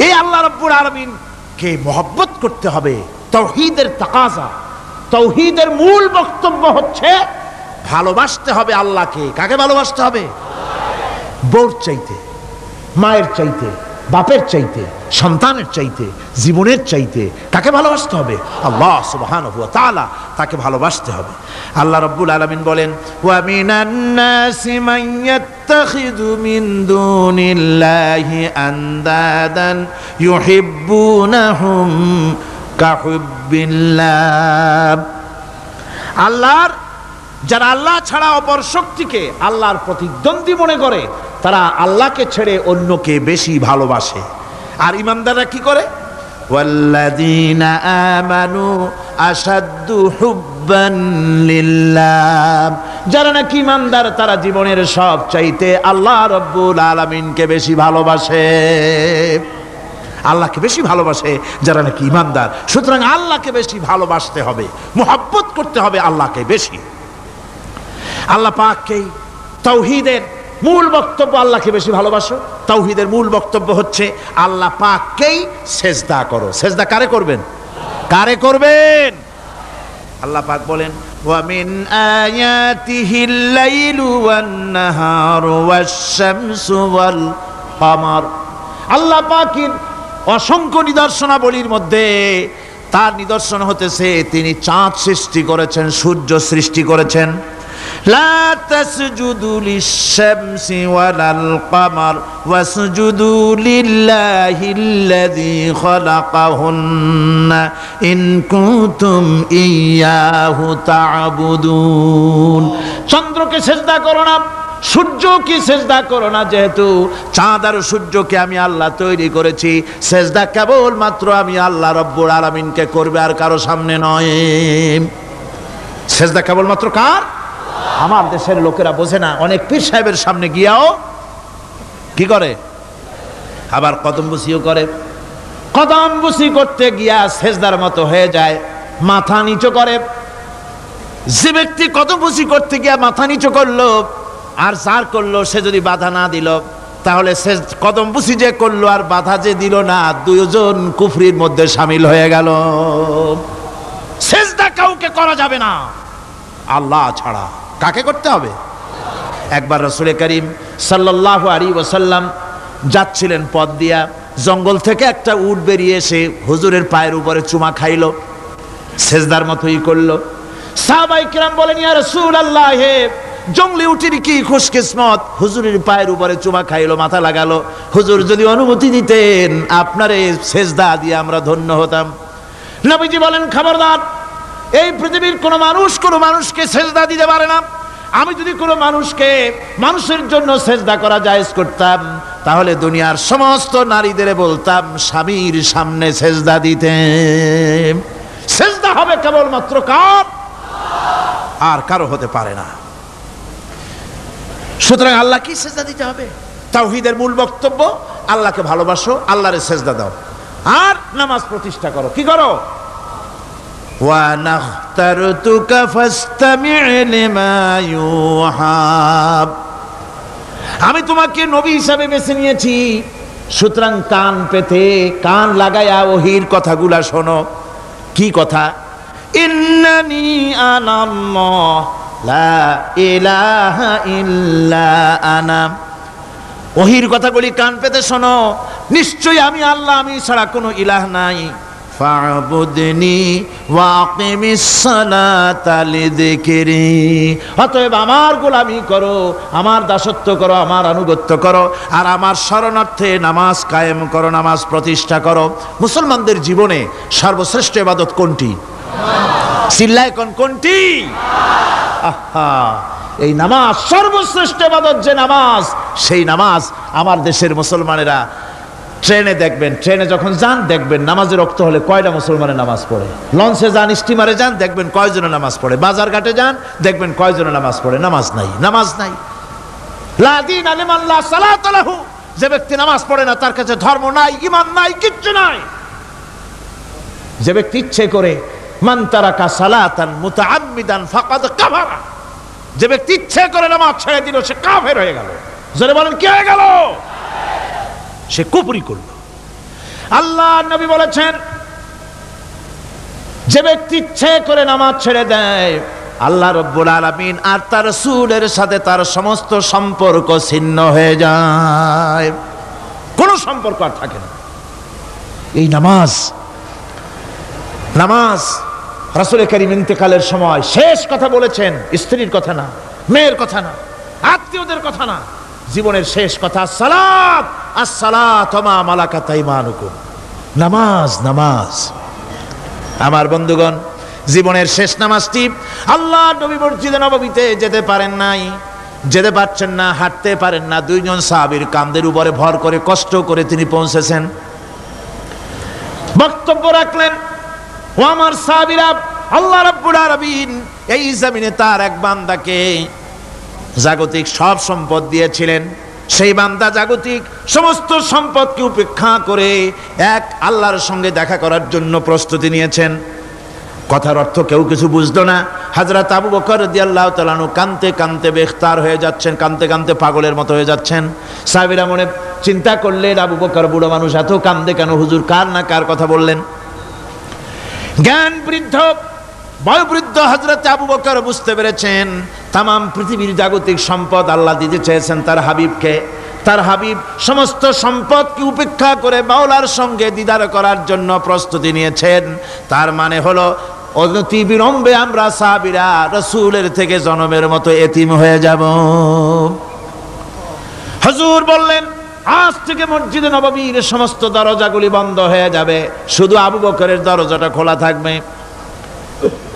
এই আল্লাহ রাব্বুল আলামিন কে মহব্বত করতে হবে। তাওহীদের তাকাজা, তাওহীদের মূল বক্তব্য হচ্ছে ভালোবাসতে হবে আল্লাহকে। কাকে ভালোবাসতে হবে? বউর চাইতে, মায়ের চাইতে, বাপের চাইতে, সন্তানের চাইতে, জীবনের চাইতে কাকে ভালোবাসতে হবে? আল্লাহ সুবহানাহু ওয়া তাআলা, তাকে ভালোবাসতে হবে। আল্লাহ রাব্বুল আলামিন বলেন, ওয়া মিনান নাসি মান ইয়াত্তাখিযু মিন দুনিল্লাহি আনদাদান ইউহিব্বুনাহুম কাহুব্বিল্লাহ। আল্লাহর যারা আল্লাহ ছাড়া অপর শক্তিকে আল্লাহর প্রতিদ্বন্দ্বী মনে করে, তারা আল্লাহকে ছেড়ে অন্যকে বেশি ভালোবাসে। আর ইমানদাররা কি করে? ওয়াল্লাযীনা আমানু আশাদ্দু হুব্বান লিল্লাহ। যারা নাকি ইমানদার, তারা জীবনের সব চাইতে আল্লাহ রাব্বুল আলামিনকে বেশি ভালোবাসে, আল্লাহকে বেশি ভালোবাসে যারা নাকি ইমানদার। সুতরাং আল্লাহকে বেশি ভালোবাসতে হবে, মুহাব্বত করতে হবে আল্লাহকে বেশি। আল্লাহ পাককে তাওহীদের মূল বক্তব্য, আল্লাহকে বেশি ভালোবাসো। তাওহীদের মূল বক্তব্য হচ্ছে আল্লাহ পাককেই সেজদা করো। সেজদা কারে করবেন? কারে করবেন? আল্লাহ পাক বলেন, ওয়া মিন আয়াতিহিল লাইলু ওয়ান নাহারু ওয়াশ-শামসু ওয়াল কমার। আল্লাহ পাকের অসংখ্য নিদর্শনাবলীর মধ্যে তার নিদর্শন হতেছে তিনি চাঁদ সৃষ্টি করেছেন, সূর্য সৃষ্টি করেছেন। লা তাসজুদু লিশ-শামসি ওয়ালাল কমার ওয়াসজুদু লিল্লাহিল্লাযী খালাকাহুন্না ইন কুনতুম ইয়্যাহু তা'বুদুন। চন্দ্রকে সিজদা করো না, সূর্যকে সিজদা করো না, যেহেতু চাঁদ আর সূর্যকে আমি আল্লাহ তৈরি করেছি। সিজদা কেবল মাত্র আমি আল্লাহ রাব্বুল আলামিনকে করবে, আর কারো সামনে নয়। সিজদা কেবল মাত্র কার? আমার দেশের লোকেরা বোঝে না, অনেক পীর সাহেবের সামনে গিয়াও কি করে? আবার কদমবুসিও করে। কদমবুসি করতে গিয়া সিজদার মতো হয়ে যায়, মাথা নিচু করে। যে ব্যক্তি কদমবুসি করতে গিয়া মাথা নিচু করলো আর যার করলো, সে যদি বাধা না দিল, তাহলে সে কদমবুসি যে করলো আর বাধা যে দিল না, দুইজন কুফরির মধ্যে শামিল হয়ে গেল। সিজদা কাউকে করা যাবে না আল্লাহ ছাড়া। কাকে করতে হবে? একবার রাসূল করিম সাল্লাল্লাহু আলাইহি ওয়াসাল্লাম যাচ্ছিলেন পথ দিয়া, জঙ্গল থেকে একটা উট বেরিয়ে এসে হুজুরের পায়ের উপরে চুমা খাইলো, সিজদার মতোই করলো। সাহাবায়ে কিরাম বলেন, ইয়া রাসূলুল্লাহ, হে জঙ্গলি উটের কি খুশকিসমত, হুজুরের পায়ের উপরে চুমা খাইলো, মাথা লাগালো। হুজুর যদি অনুমতি দিতেন, আপনার এই সিজদা দিয়ে আমরা ধন্য হতাম। নবীজি বলেন, খবরদার, এই পৃথিবীর কোন মানুষ কোন মানুষকে সিজদা দিতে পারে না। আমি যদি কোনো মানুষকে মানুষের জন্য সিজদা করা জায়েজ করতাম, তাহলে দুনিয়ার সমস্ত নারীদের বলতাম স্বামীর সামনে সিজদা দিতে। সিজদা হবে কেবলমাত্র কার? আর কারো হতে পারে না। সুতরাং আল্লাহকে সিজদা দিতে হবে। তাওহীদের মূল বক্তব্য, আল্লাহকে ভালোবাসো, আল্লাহরে সিজদা দাও, আর নামাজ প্রতিষ্ঠা করো। কি করো? ওয়া নাখতারতুকা ফাসতামি' লিমা ইউহা। আমি তোমাকে নবী হিসাবে বেছে নিয়েছি, সুতরাং কান পেতে কান লাগায়া ওহির কথাগুলা শোনো। কি কথা? ইন্নানি আনাল্লাহ লা ইলাহা ইল্লা আনা। ওহির কথাগুলি কান পেতে শোনো, নিশ্চয়ই আমি আল্লাহ, আমি ছাড়া কোনো ইলাহ নাই। ফা'বুদনি ওয়াকিমিস সালাতা লিযিকরি। অতএব আমার গোলামি করো, আমার দাসত্ব করো, আমার আনুগত্য করো, আর আমার শরণার্থে নামাজ কায়েম করো, নামাজ প্রতিষ্ঠা করো। মুসলমানদের জীবনে সর্বশ্রেষ্ঠ ইবাদত কোনটি? চিল্লায় কোনটি? আহা, এই নামাজ সর্বশ্রেষ্ঠ ইবাদত। যে নামাজ, সেই নামাজ আমার দেশের মুসলমানেরা ট্রেনে দেখবেন, ট্রেনে যখন যান দেখবেন নামাজের ওয়াক্ত হলে কয়টা মুসলমানের নামাজ পড়ে। লঞ্চে যান, স্টিমারে যান, দেখবেন কয়জনে নামাজ পড়ে। বাজার ঘাটে যান, দেখবেন কয়জনে নামাজ পড়ে। নামাজ নাই, নামাজ নাই। লা দীনা লিমান লা সালাতা লাহু। যে ব্যক্তি নামাজ পড়ে না, তার কাছে ধর্ম নাই, ঈমান নাই, কিচ্ছু নাই। যে ব্যক্তি ইচ্ছে করে, মান তারাকা সালাতান মুতাআম্মিদান ফাকাদ কাফারা। যে ব্যক্তি ইচ্ছে করে নামাজ ছেড়ে দিল, সে কাফের হয়ে গেল। জোরে বলেন, কি হয়ে গেল? সে কুফরি করল। আল্লাহ নবী বলেছেন, যে ব্যক্তি ইচ্ছে করে নামাজ ছেড়ে দেয়, আল্লাহ রাব্বুল আলামিন আর তার রাসূলের সাথে তার সমস্ত সম্পর্ক ছিন্ন হয়ে যায়। কোনো সম্পর্ক আর থাকে না। এই নামাজ রাসূল কারীম ইন্তেকালের সময় শেষ কথা বলেছেন, স্ত্রীর কথা না, মেয়ের কথা না, আত্মীয়দের কথা না, জীবনের শেষ কথা সালাত আসসালাত ওয়া মা মালাকাত আইমানুকুম, নামাজ। আমার বন্ধুগণ, জীবনের শেষ নামাজটি আল্লাহ নবী মসজিদে নববীতে যেতে পারেন নাই, যেতে পারছেন না, হাঁটতে পারেন না, দুইজন সাহাবীর কাঁধের উপরে ভর করে কষ্ট করে তিনি পৌঁছেছেন। বক্তব্য রাখলেন, ও আমার সাহাবীরা, আল্লাহ রাব্বুল আলামিন এই জমিনে তার এক বান্দাকে জাগতিক সব সম্পদ দিয়েছিলেন। সেই বান্দা জাগতিক সমস্ত সম্পদকে উপেক্ষা করে এক আল্লাহর সঙ্গে দেখা করার জন্য প্রস্তুতি নিয়েছেন। কথার অর্থ কেউ কিছু বুঝলো না। হযরত আবু বকর রাদিয়াল্লাহু তাআলা আনহু কাঁদতে কাঁদতে বেখতার হয়ে যাচ্ছেন, কাঁদতে কাঁদতে পাগলের মতো হয়ে যাচ্ছেন। সাহাবীরা মনে চিন্তা করলেন, আবু বকর বুড়ো মানুষ, এত কাঁদে কেন হুজুর? কার না কার কথা বললেন? জ্ঞান বৃদ্ধ, বয়োবৃদ্ধ হযরত আবু বকর বুঝতে পেরেছেন তামাম পৃথিবীর জাগতিক সম্পদ আল্লাহ দিতে চেয়েছেন তার হাবিবকে। তার হাবিব সমস্ত সম্পদকে উপেক্ষা করে মাওলার সঙ্গে দিদার করার জন্য প্রস্তুতি নিয়েছেন। তার মানে হলো অতি বিলম্বে আমরা সাহাবীরা রাসূলের থেকে জনমের মতো এতিম হয়ে যাব। হুজুর বললেন, আজ থেকে মসজিদে নববীর সমস্ত দরজাগুলি বন্ধ হয়ে যাবে, শুধু আবু বকরের দরজাটা খোলা থাকবে।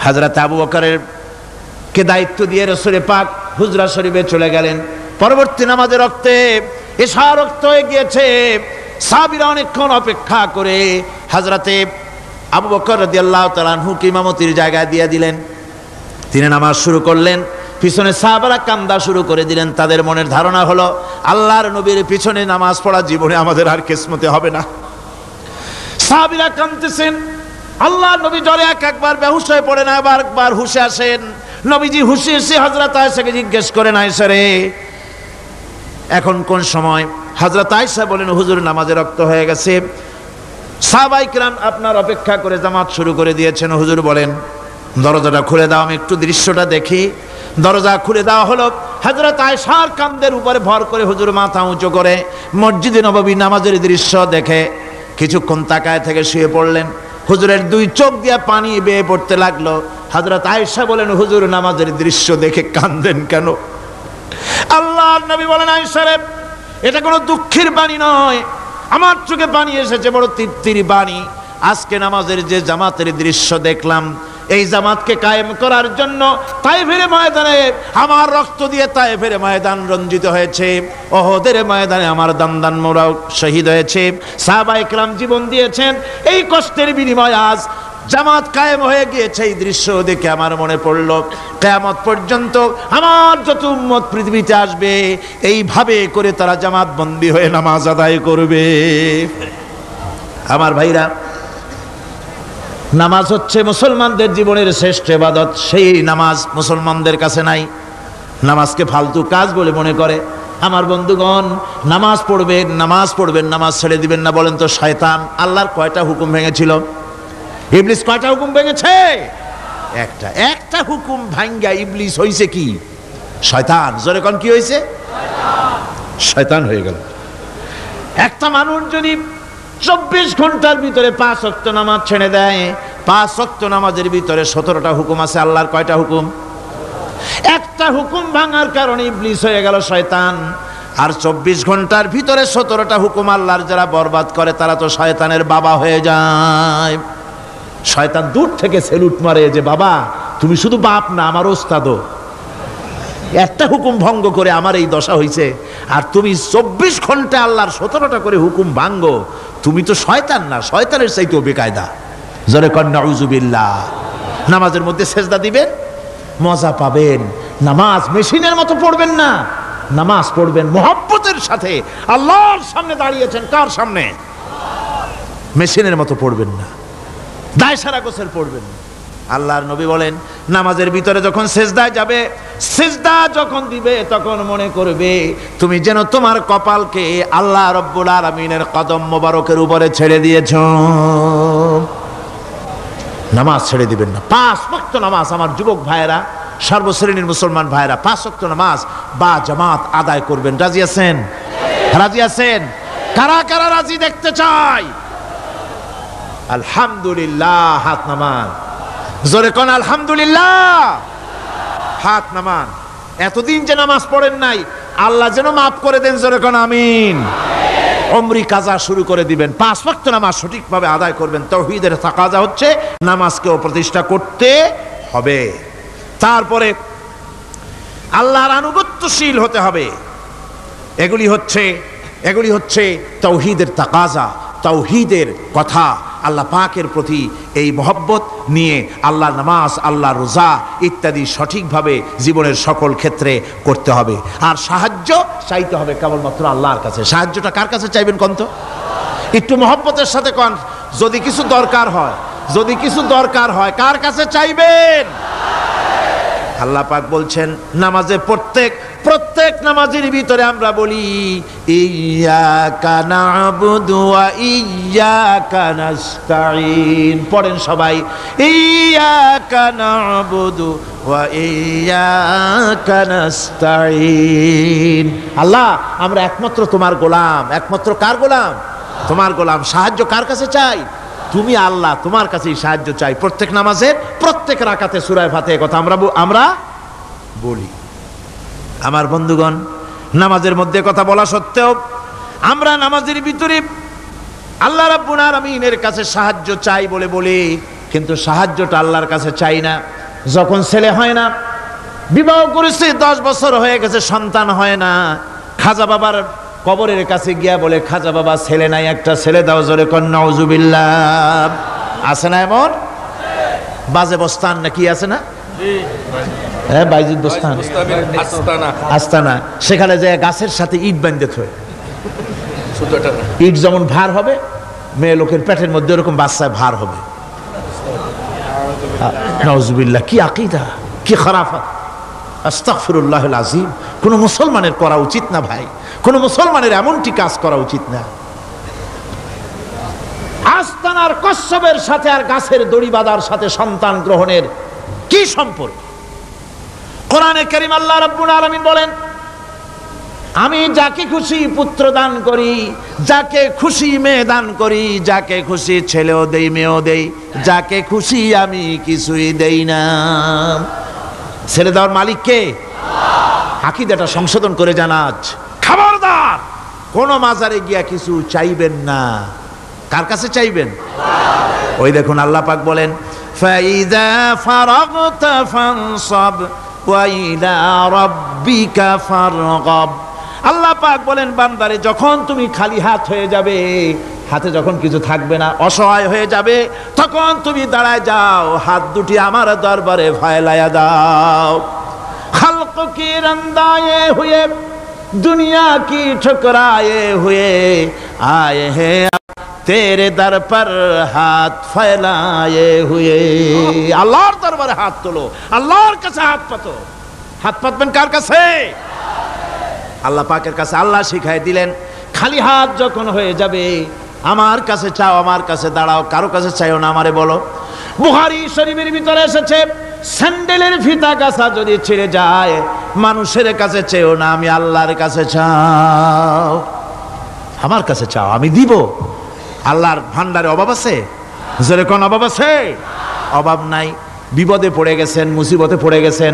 হযরত আবু বকরের কে দায়িত্ব দিয়ে রাসূল পাক হুজরা শরীফে চলে গেলেন। পরবর্তী নামাজে রক্তে এশা রক্ত হয়ে গিয়েছে। সাহাবীরা অনেকক্ষণ অপেক্ষা করে হযরতে আবু বকর রাদিয়াল্লাহু তাআলা আনহুকে ইমামতির জায়গায় দিয়ে দিলেন। তিনি নামাজ শুরু করলেন, পিছনে সাহাবারা কান্দা শুরু করে দিলেন। তাদের মনের ধারণা হলো আল্লাহর নবীর পিছনে নামাজ পড়া জীবনে আমাদের আর কিসমতে হবে না। সাহাবীরা কাঁদতেছেন, আল্লাহর নবী জ্বরে একবার বেহুশ হয়ে পড়েন, আবার হুশে আসেন। নবীজি হুশে এসে হযরত আয়েশাকে জিজ্ঞেস করেন, আয়েশা রে, এখন কোন সময়? হযরত আয়েশা বলেন, হুজুর নামাজে রক্ত হয়ে গেছে, সাহাবায়ে কিরাম আপনার অপেক্ষা করে জামাত শুরু করে দিয়েছেন। হুজুর বলেন, দরজাটা খুলে দাও, আমি একটু দৃশ্যটা দেখি। দরজা খুলে দেওয়া হলো। হযরত আয়েশার কাঁধের উপরে ভর করে হুজুর মাথা উঁচু করে মসজিদে নববী নামাজের দৃশ্য দেখে কিছুক্ষণ তাকায় থেকে শুয়ে পড়লেন। হুজুরের দুই চোখ দিয়ে পানি বেয়ে পড়তে লাগলো। হযরত আয়েশা বলেন, হুজুর নামাজের দৃশ্য দেখে কাঁদেন কেন? আল্লাহর নবী বলেন, আয়েশা রে, এটা কোনো দুঃখের বাণী নয়, আমার চোখে পানি এসেছে, বড় তৃপ্তির বাণী। আজকে নামাজের যে জামাতের দৃশ্য দেখলাম, এই জামাতকে কায়েম করার জন্য তায়েফের ময়দানে আমার রক্ত দিয়ে তায়েফের ময়দান রঞ্জিত হয়েছে, ওহদের ময়দানে আমার দান্দান মোরাও শহীদ হয়েছে, সাহাবায়ে কিরাম জীবন দিয়েছেন। এই কষ্টের বিনিময়ে আজ জামাত কায়েম হয়ে গিয়েছে। এই দৃশ্য দেখে আমার মনে পড়লো, কিয়ামত পর্যন্ত আমার যত উম্মত পৃথিবীতে আসবে, এইভাবে করে তারা জামাত বন্দী হয়ে নামাজ আদায় করবে। আমার ভাইরা, নামাজ হচ্ছে মুসলমানদের জীবনের শ্রেষ্ঠ ইবাদত। সেই নামাজ মুসলমানদের কাছে নাই, নামাজকে ফালতু কাজ বলে মনে করে। আমার বন্ধুগণ, নামাজ পড়বেন, নামাজ ছেড়ে দিবেন না। বলেন তো, শয়তান আল্লাহর কয়টা হুকুম ভেঙেছিল? ইবলিস কয়টা হুকুম ভেঙেছে? একটা হুকুম ভাঙ্গা ইবলিস হইছে কি? শয়তান। জোরে কোন কি হয়েছে? শয়তান হয়ে গেল। একটা মানুষ যদি 24 ঘন্টার ভিতরে 5 ওয়াক্ত নামাজ ছেড়ে দেয়, 5 ওয়াক্ত নামাজের ভিতরে 17টা হুকুম আছে। আল্লাহর কয়টা হুকুম? একটা হুকুম ভাঙার কারণে ইবলিস হয়ে গেল শয়তান। আর 24 ঘন্টার ভিতরে 17টা হুকুম আল্লাহর যারা বরবাদ করে, তারা তো শয়তানের বাবা হয়ে যায়। শয়তান দূর থেকে সেলুট মারে যে, বাবা তুমি শুধু বাপ না, আমার ওস্তাদও। একটা হুকুম ভঙ্গ করে আমার এই দশা হয়েছে, আর তুমি 24 ঘন্টা আল্লাহর 17টা করে হুকুম ভাঙ্গো, তুমি তো শয়তান না, শয়তানের চাইতেও বেকায়দা। জোরে কর নাউজুবিল্লাহ। নামাজের মধ্যে সেজদা দিবেন, মজা পাবেন। নামাজ মেশিনের মতো পড়বেন না, নামাজ পড়বেন মহব্বতের সাথে। আল্লাহর সামনে দাঁড়িয়েছেন, কার সামনে? মেশিনের মতো পড়বেন না, দায় সারা গোছের পড়বেন না। আল্লাহর নবী বলেন, নামাজের ভিতরে যখন সেজদায় যাবে, সেজদা যখন দিবে, তখন মনে করবে তুমি যেন তোমার কপালকে আল্লাহ রব্বুল আলামিনের কদম মোবারকের উপরে ছেড়ে দিয়েছ। নামাজ ছেড়ে দিবেন না। 5 ওয়াক্ত নামাজ আমার যুবক ভাইয়েরা, সর্বশ্রেণীর মুসলমান ভাইয়েরা 5 ওয়াক্ত নামাজ বা জামাত আদায় করবেন। রাজি আছেন? রাজি আছেন? কারা কারা রাজি দেখতে চাই? আলহামদুলিল্লাহ, হাত নামান। জোরে কোন আলহামদুলিল্লাহ, হাত নামান। এতদিন যে নামাজ পড়েন নাই, আল্লাহ যেন মাফ করে দেন। জোরে কোন আমিন। উমরি কাজা শুরু করে দিবেন, 5 ওয়াক্ত নামাজ সঠিকভাবে আদায় করবেন। তাওহীদের তাকাজা হচ্ছে নামাজকেও প্রতিষ্ঠা করতে হবে। তারপরে আল্লাহর আনুগত্যশীল হতে হবে। এগুলি হচ্ছে তাওহীদের তাকাজা, তাওহীদের কথা। আল্লাহ পাকের প্রতি এই মহব্বত নিয়ে আল্লাহর নামাজ, আল্লাহর রোজা ইত্যাদি সঠিকভাবে জীবনের সকল ক্ষেত্রে করতে হবে। আর সাহায্য চাইতে হবে কেবলমাত্র আল্লাহর কাছে। সাহায্যটা কার কাছে চাইবেন কোন তো? একটু মহব্বতের সাথে কোন। যদি কিছু দরকার হয় কার কাছে চাইবেন? আল্লাহ পাক বলছেন নামাজে প্রত্যেক নামাজের ভিতরে আমরা বলি ইয়্যাকা না'বুদু ওয়া ইয়্যাকা নাস্তাঈন। পড়েন সবাই, ইয়্যাকা না'বুদু ওয়া ইয়্যাকা নাস্তাঈন। আল্লাহ, আমরা একমাত্র তোমার গোলাম। একমাত্র কার গোলাম? তোমার গোলাম। সাহায্য কার কাছে চাই? তুমি আল্লাহ, তোমার কাছেই সাহায্য চাই। প্রত্যেক নামাজের প্রত্যেক রাকাতে সূরা ফাতিহা কথা আমরা বলি। আমার বন্ধুগণ, নামাজের মধ্যে কথা বলা সত্ত্বেও আমরা নামাজের ভিতরে আল্লাহ রাব্বুল আলামিনের কাছে সাহায্য চাই বলে কিন্তু সাহায্যটা আল্লাহর কাছে চাই না। যখন ছেলে হয় না, বিবাহ করেছে 10 বছর হয়ে গেছে, সন্তান হয় না, খাজা বাবার কবরের কাছে গিয়া বলে, খাজা বাবা ছেলে নাই, একটা ছেলে দাও। জোরে কন নাউজুবিল্লাহ। আছে না এমন? বাজে বস্তান নাকি আছে না? হ্যাঁ, বাইজিদ বস্তান, আস্তানা। সেখানে যে গাছের সাথে ইট বাঁধতে থয়, ইট যেমন ভার হবে, মেয়ে লোকের পেটের মধ্যে ওরকম বাচ্চায় ভার হবে। নাউজুবিল্লাহ, কি আকীদা, কি খারাফাত! আস্তাগফিরুল্লাহুল আযীম। কোন মুসলমানের করা উচিত না ভাই, কোন মুসলমানের এমনটি কাজ করা উচিত না। আস্তানার কচ্ছপের সাথে আর গাছের দড়ি বাঁধার সাথে সন্তান গ্রহণের কি সম্পর্ক? কোরআনে কারীম আল্লাহ রাব্বুল আলামিন বলেন, আমি যাকে খুশি পুত্র দান করি, যাকে খুশি মেয়ে দান করি, যাকে খুশি ছেলেও দেই মেয়েও দেই, যাকে খুশি আমি কিছুই দেই না। ছেলে দেওয়ার মালিক কে? আকীদাটা সংশোধন করে জানাজ। খবরদার, কোন মাজারে গিয়া কিছু চাইবেন না। কার কাছে চাইবেন? ওই দেখুন আল্লাহ পাক বলেন, ফাইযা ফারাগতা ফানসাব ওয়া ইলা রাব্বিকা ফারগাব। আল্লাহ পাক বলেন, বান্দারে যখন তুমি খালি হাত হয়ে যাবে, হাতে যখন কিছু থাকবে না, অসহায় হয়ে যাবে, তখন তুমি দাঁড়ায় যাও, হাত দুটি আমার দরবারে ফয়লায়া দাও। খালক কি রন্দায়ে হুয়ে दुनिया की ठुकराए हुए आए हैं तेरे दर पर हाथ फैलाए हुए। আল্লাহর দরবারে হাত তোলো, আল্লাহর কাছে হাত পাতো। হাত পাতবেন কার কাছে? আল্লাহ পাকের কাছে। আল্লাহ শিখাই দিলেন, খালি হাত যখন হয়ে যাবে, আমার কাছে চাও, আমার কাছে দাঁড়াও, কারো কাছে চাইও না, আমারে বলো। বুখারী শরীফের ভিতরে এসেছে, স্যান্ডেলের ফিতা কাছা যদি ছিঁড়ে যায়, মানুষের কাছে চেয়েও না, আমি আল্লাহর কাছে চাও। আমার কাছে চাও, আমি দিব। আল্লাহর ভান্ডারে অভাব আছে? জোরে কোন অভাব আছে? অভাব নাই। বিপদে পড়ে গেছেন, মুসিবতে পড়ে গেছেন,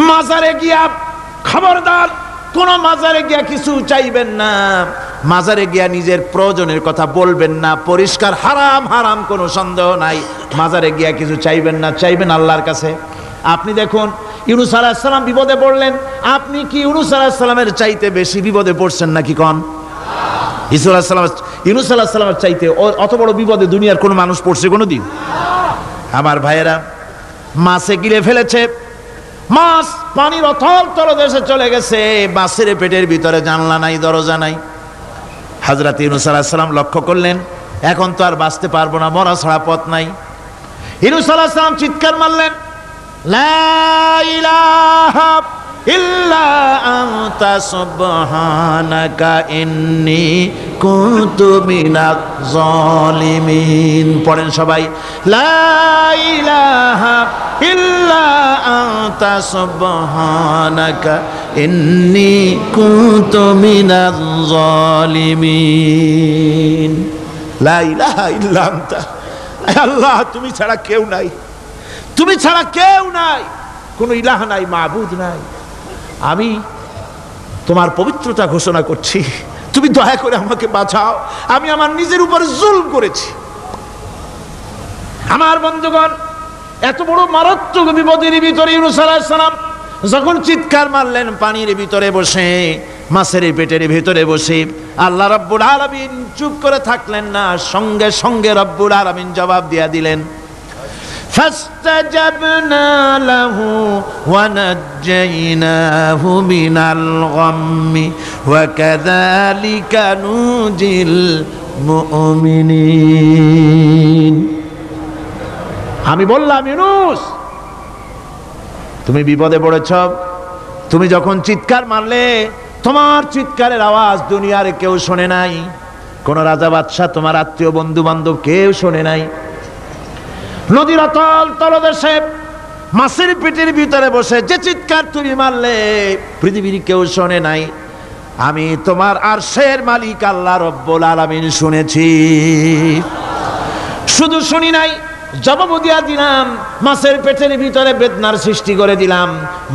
মাজারে গিয়া, খবরদার কোন মাজারে গিয়া কিছু চাইবেন না। মাজারে গিয়া নিজের প্রয়োজনের কথা বলবেন না। পরিষ্কার হারাম, হারাম কোনো সন্দেহ নাই। মাজারে গিয়া কিছু চাইবেন না, চাইবেন আল্লাহর কাছে। আপনি দেখুন, ইউনূস আলাইহিস সালাম বিপদে পড়লেন, আপনি কি ইউনূস আলাইহিস সালামের চাইতে বেশি বিপদে পড়ছেন নাকি কোন? ইউনূস আলাইহিস সালামের চাইতে অত বড় বিপদে দুনিয়ার কোন মানুষ পড়ছে কোনোদিন? আমার ভাইয়েরা, মাছে গিলে ফেলেছে, মাছ পানির অথল তলদেশে চলে গেছে, মাছের পেটের ভিতরে জানলা নাই, দরজা নাই। হযরত ইউনূস আলাইহিস সালাম লক্ষ্য করলেন, এখন তো আর বাঁচতে পারবো না, মরা ছাড়া পথ নাই। ইউনূস আলাইহিস সালাম চিৎকার মারলেন, লা ইলাহা ইল্লা আনতা সুবহানাকা ইন্নী কুনতু মিনাজ জালিমিন। পড়েন সবাই, লা ইলাহা ইল্লা আনতা সুবহানাকা ইন্নী কুনতু মিনাজ জালিমিন। লা ইলাহা ইল্লা আনতা, আল্লাহ তুমি ছাড়া কেউ নাই, তুমি ছাড়া কেউ নাই, কোনো ইলাহ নাই, মাবুদ নাই। আমি তোমার পবিত্রতা ঘোষণা করছি, তুমি দয়া করে আমাকে বাঁচাও, আমি আমার নিজের উপর জুলম করেছি। আমার বন্ধুগণ, এত বড় মারাত্মক বিপদের ভিতরে ইউনূস আলাইহিস সালাম যখন চিৎকার মারলেন পানির ভিতরে বসে, মাছের পেটের ভিতরে বসে, আল্লাহ রাব্বুল আলামিন চুপ করে থাকলেন না, সঙ্গে সঙ্গে রাব্বুল আলামিন জবাব দিয়া দিলেন, فاستجبنا له ونجيناه من الغم وكذلك ننجي المؤمنين। আমি বললাম, ইউনূস তুমি বিপদে পড়েছ, তুমি যখন চিৎকার মারলে তোমার চিৎকারের আওয়াজ দুনিয়ার কেউ শোনে নাই, কোন রাজা বাদশাহ, তোমার আত্মীয় বন্ধু বান্ধব কেউ শোনে নাই। নদীর অতল তলদেশে মাছের পেটের ভিতরে বসে যে চিৎকার তুমি মারলে পৃথিবীর কেউ শোনে নাই, আমি তোমার আরশের মালিক আল্লাহ রব্বুল আলামিন শুনেছি। শুধু শুনি নাই, জবাব দিয়া দিলাম, মাছের পেটের ভিতরে বেদনার সৃষ্টি করে দিলাম।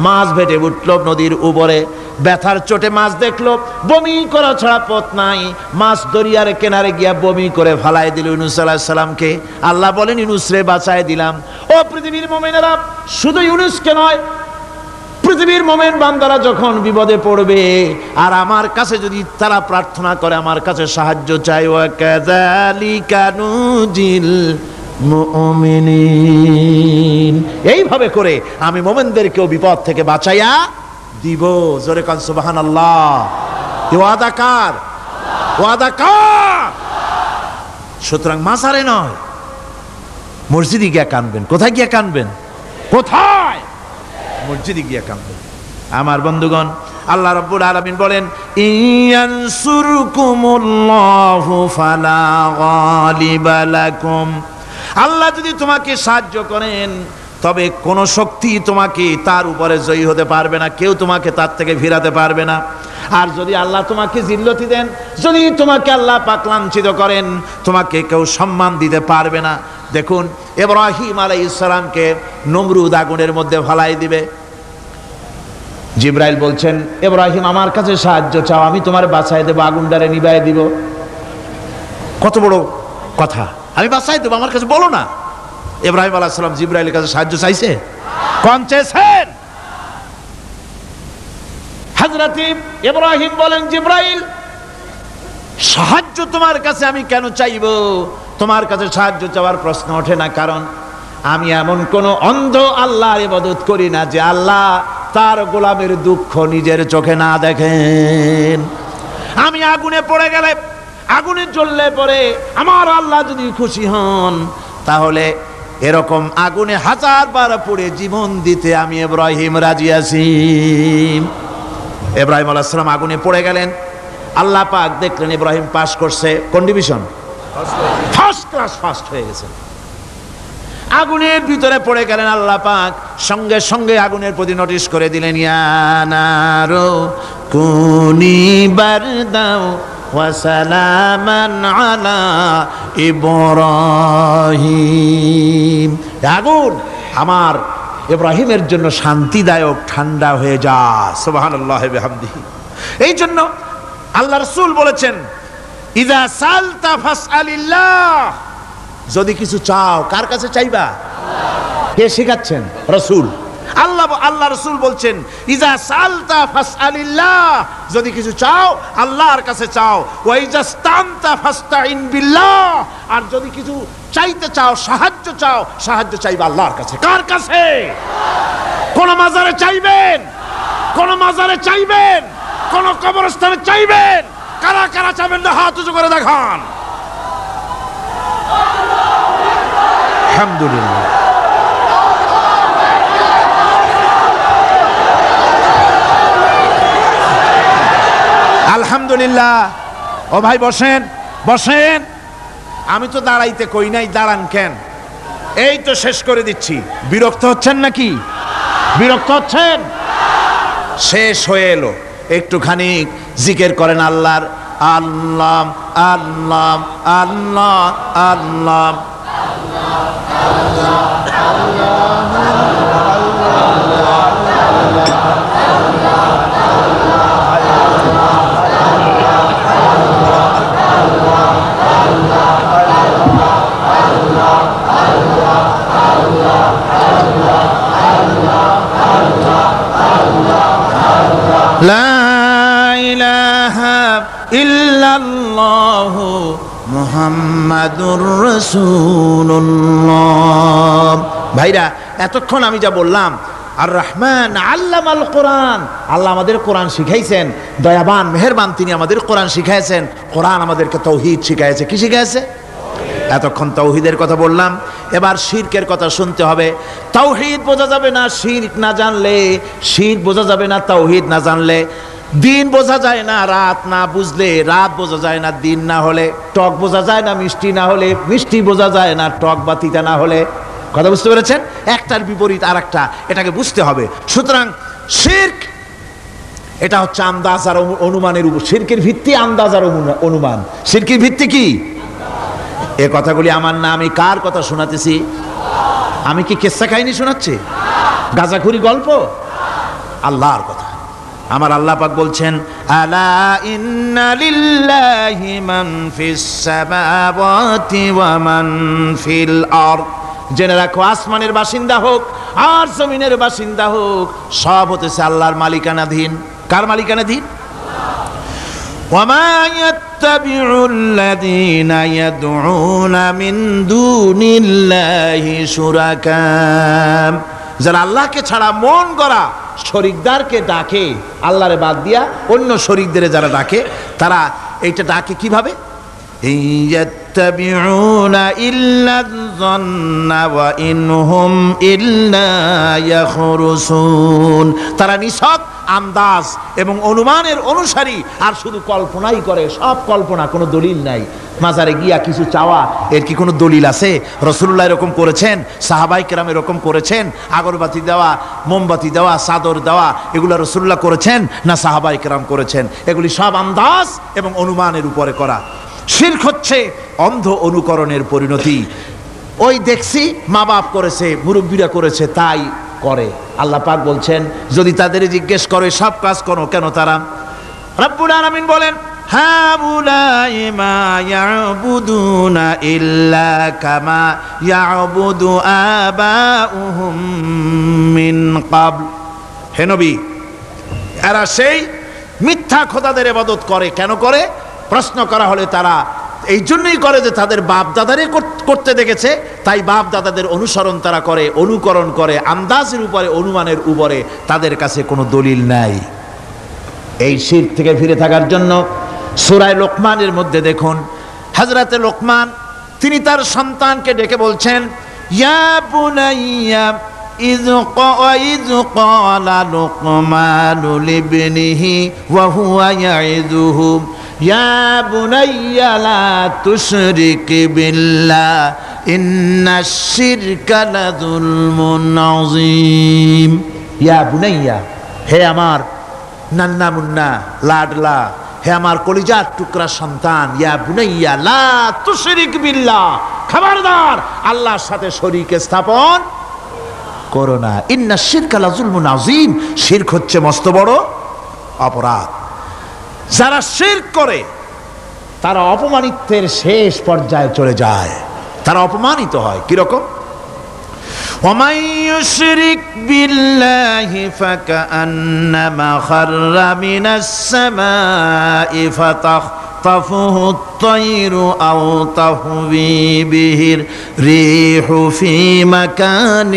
মাছ ভেটে উঠল নদীর উপরে, ব্যথার চোটে মাছ দেখলো, বমি করা ছাড়া পথ নাই, মাছ দরিয়ার কিনারে গিয়া বমি করে ফালাই দিল ইউনূস আলাইহিস সালামকে। আল্লাহ বলেন, ইউনূস রে বাঁচায় দিলাম। ও পৃথিবীর মুমিনেরা, শুধু ইউনূসকে নয়, পৃথিবীর মুমিন বান্দারা যখন বিপদে পড়বে আর আমার কাছে যদি তারা প্রার্থনা করে, আমার কাছে সাহায্য চায়, ওয়া কাযালিকা নুজিল মুমিনিন, এইভাবে করে আমি মুমিনদেরকেও বিপদ থেকে বাঁচাইয়া দিব। জোরে কান সুবহানাল্লাহ। ওয়াদা কার? ওয়াদা কার? সুতরাং মাজারে নয়, মসজিদে গিয়া কানবেন। কোথায় গিয়া কানবেন? কোথায়? মসজিদে গিয়া কানবেন। আমার বন্ধুগণ, আল্লাহ রাব্বুল আলামিন বলেন, ইয়ানসুরকুমুল্লাহু ফালা গালিবা লাকুম, আল্লাহ যদি তোমাকে সাহায্য করেন তবে কোন শক্তি তোমাকে তার উপরে জয়ী হতে পারবে না, কেউ তোমাকে তার থেকে ফিরাতে পারবে না। আর যদি আল্লাহ তোমাকে জিল্লতি দেন, যদি তোমাকে আল্লাহ পাক লাঞ্ছিত করেন, তোমাকে কেউ সম্মান দিতে পারবে না। দেখুন, ইব্রাহিম আলাইহিস সালামকে নমরুদ আগুনের মধ্যে ফালাই দিবে, জিবরাইল বলছেন, ইব্রাহিম আমার কাছে সাহায্য চাও, আমি তোমার বাঁচাই দেব, আগুনটারে নিভাই দিব। কত বড় কথা, আমি বাঁচাই দেব, আমার কাছে বলো না। ইব্রাহিম আলাইহিস সালাম জিবরাইলের কাছে সাহায্য চাইছে? কোন চেয়েছেন? হযরত ইব্রাহিম বলেন, জিবরাইল সাহায্য তোমার কাছে আমি কেন চাইব? তোমার কাছে সাহায্য চাওয়ার প্রশ্ন ওঠে না, কারণ আমি এমন কোন অন্ধ আল্লাহর ইবাদত করি না যে আল্লাহ তার গোলামের দুঃখ নিজের চোখে না দেখেন। আমি আগুনে পড়ে গেলে, আগুনে জ্বললে পরে আমার আল্লাহ যদি খুশি হন, তাহলে এরকম আগুনে 1000 বার পড়ে জীবন দিতে আমি ইব্রাহিম রাজি আছি। ইব্রাহিম আলাইহিস সালাম আগুনে পড়ে গেলেন, আল্লাহ পাক দেখলেন ইব্রাহিম পাস করছে। কোন ডিভিশন? ফার্স্ট ক্লাস, ফার্স্ট হয়ে গেছে। আগুনের ভিতরে পড়ে গেলেন, আল্লাহ পাক সঙ্গে সঙ্গে আগুনের প্রতি নোটিশ করে দিলেন, ইয়া নারু কুনি বারদাও ওয়া সালামান আলা ইব্রাহিম, আগুন আমার ইব্রাহিমের জন্য শান্তিদায়ক, ঠান্ডা হয়ে যা। সুবহানাল্লাহি ওয়া বিহামদিহি। এই জন্য আল্লাহ রাসূল বলেছেন, ইযা সালতা ফাসআলিল্লাহ, যদি কিছু চাও কার কাছে চাইবা? কে শেখাচ্ছেন? রাসূল। আল্লাহ রাসূল বলছেন, ইযা সালতা ফাসআলিল্লাহ, যদি কিছু চাও আল্লাহর কাছে চাও, ওয়া ইযা স্তানতা ফাস্তাইন বিল্লাহ, আর যদি কিছু চাইতে চাও, সাহায্য চাও, সাহায্য চাইবা আল্লাহর কাছে। কার কাছে? কোন মাজারে চাইবেন? কোন মাজারে চাইবেন? কোন কবরস্থানে চাইবেন? কারা কারা চাইবেন না হাত উঁচু করে দেখান। আলহামদুলিল্লাহ। আলহামদুলিল্লাহ। ও ভাই বসেন বসেন, আমি তো দাঁড়াইতে কই নাই, দাঁড়ান কেন? এই তো শেষ করে দিচ্ছি। বিরক্ত হচ্ছেন নাকি? বিরক্ত হচ্ছেন? শেষ হয়ে এলো, একটুখানি জিকির করেন আল্লাহর। আল্লাহ আল্লাহ আল্লাহ আল্লাহ লা ইলাহা ইল্লাল্লাহ মুহাম্মাদুর রাসূলুল্লাহ। ভাইরা, এতক্ষণ আমি যা বললাম, আর রহমান আল্লামাল কোরআন, আল্লাহ আমাদের কোরআন শিখাইছেন, দয়াবান মেহেরবান তিনি আমাদের কোরআন শিখাইছেন। কোরআন আমাদেরকে তৌহিদ শিখাইছে। কি শিখাইছে? এতক্ষণ তৌহিদের কথা বললাম, এবার শিরকের কথা শুনতে হবে। তৌহিদ বোঝা যাবে না শিরক না জানলে, শিরক বোঝা যাবে না তৌহিদ না জানলে। দিন বোঝা যায় না রাত না বুঝলে, রাত বোঝা যায় না দিন না হলে, টক বোঝা যায় না মিষ্টি না হলে, মিষ্টি বোঝা যায় না টক বা তিতা না হলে। কথা বুঝতে পেরেছেন? একটার বিপরীত আর একটা, এটাকে বুঝতে হবে। সুতরাং শিরক এটা হচ্ছে আন্দাজ আর অনুমানের উপর। শিরকের ভিত্তি আন্দাজ আর অনুমান। শিরকের ভিত্তি কি? এ কথাগুলি আমার না, আমি কার কথা শোনাতেছি? আমি কি কেসা কাহিনী শোনাচ্ছি? গাঁজাখুরি গল্প? আল্লাহর কথা। আমার আল্লাহ পাক বলছেন, আলা ইন্না লিল্লাহি মান ফিস সামাওয়াতি ওয়া মান ফিল আরদ। জেনে রাখো, আসমানের বাসিন্দা হোক আর জমিনের বাসিন্দা হোক, সব হতেছে আল্লাহর মালিকানাধীন। কার মালিকানাধীন? وما يتبع الذين يدعون من دون الله شركاء। যারা আল্লাহকে ছাড়া মন গড়া শরীকদারকে ডাকে, আল্লাহরে বাদ দিয়া অন্য শরীকদের যারা ডাকে, তারা এইটা ডাকে কিভাবে? ইয়াত্তাবিউনা ইল্লা যন্না ওয়া ইনহুম ইল্লা ইয়াখরুসুন। তারা নিছক আন্দাজ এবং অনুমানের অনুসারী, আর শুধু কল্পনাই করে। সব কল্পনা, কোনো দলিল নাই। মাজারে গিয়া কিছু চাওয়া, এর কি কোনো দলিল আছে? রাসূলুল্লাহ এরকম করেছেন, সাহাবায়ে কেরাম এরকম করেছেন? আগরবাতি দেওয়া, মোমবাতি দেওয়া, চাদর দেওয়া, এগুলো রাসূলুল্লাহ করেছেন না সাহাবায়ে কেরাম করেছেন? এগুলি সব আন্দাজ এবং অনুমানের উপরে করা। শিরক হচ্ছে অন্ধ অনুকরণের পরিণতি। ওই দেখছি মা বাপ করেছে, মুরব্বীরা করেছে, তাই করে। আল্লাহ পাক বলছেন, যদি তাদের জিজ্ঞেস করে সব কাজ করো কেন তারা? রব্বুল আলামিন বলেন, হাউলাই মা ইয়াবুদুনা ইল্লা কামা ইয়াবুদু আবাউহুম মিন ক্বাবল। হে নবী, এরা সেই মিথ্যা খোদাদের ইবাদত করে। কেন করে? প্রশ্ন করা হলে তারা এই জন্যই করে যে তাদের বাপ দাদারে করতে দেখেছে, তাই বাপ দাদাদের অনুসরণ তারা করে, অনুকরণ করে, আন্দাজের উপরে, অনুমানের উপরে। তাদের কাছে কোনো দলিল নাই। এই শিরক থেকে ফিরে থাকার জন্য সূরা লোকমানের মধ্যে দেখুন, হযরতে লোকমান তিনি তার সন্তানকে ডেকে বলছেন, ইয়া বুনাইয়া ইয ক্বালা লুকমানু লিবনিহি ওয়া হুয়া ইয়াইযুহু ইয়া বুনাইয়া লা তুশরিক বিল্লাহ ইন্নাশ শিরকা লাযুলমুন আযীম। ইয়া বুনাইয়া, হে আমার নান্না মুন্না লাডলা, হে আমার কলিজার টুকরা সন্তান, ইয়া বুনাইয়া লা তুশরিক বিল্লাহ, খবরদার আল্লাহর সাথে শরীক স্থাপন করো না। ইন্নাশ শিরকা লাযুলমুন আযীম। শিরক হচ্ছে মস্ত বড় অপরাধ। যারা শিরক করে তারা অপমানিত্বের শেষ পর্যায়ে চলে যায়, তারা অপমানিত হয়। কিরকম? ومن يشرك بالله فكأنما خر من السماء فتخطفه الطير أو تهوي به الريح في مكان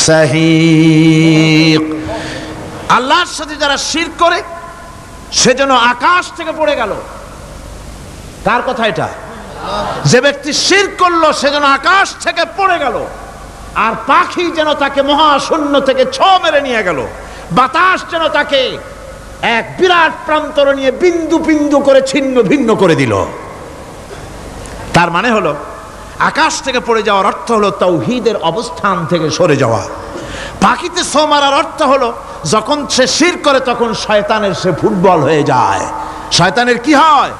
سحيق। আল্লাহর সাথে যারা শিরক করে সেজন্য আকাশ থেকে পড়ে গেল। কার কথা এটা? যে ব্যক্তি শিরক করলো সেজন্য আকাশ থেকে পড়ে গেল। আর পাখি যেন তাকে মহাশূন্য থেকে ছো মেরে নিয়ে গেল। বাতাস যেন তাকে এক বিরাট প্রান্তর নিয়ে বিন্দু বিন্দু করে ছিন্ন ভিন্ন করে দিল। তার মানে হলো আকাশ থেকে পড়ে যাওয়ার অর্থ হলো তাওহীদের অবস্থান থেকে সরে যাওয়া। পাখিতে ছো মারার অর্থ হলো যখন সে শিরক করে তখন শয়তানের সে ফুটবল হয়ে যায়। শয়তানের কি হয়?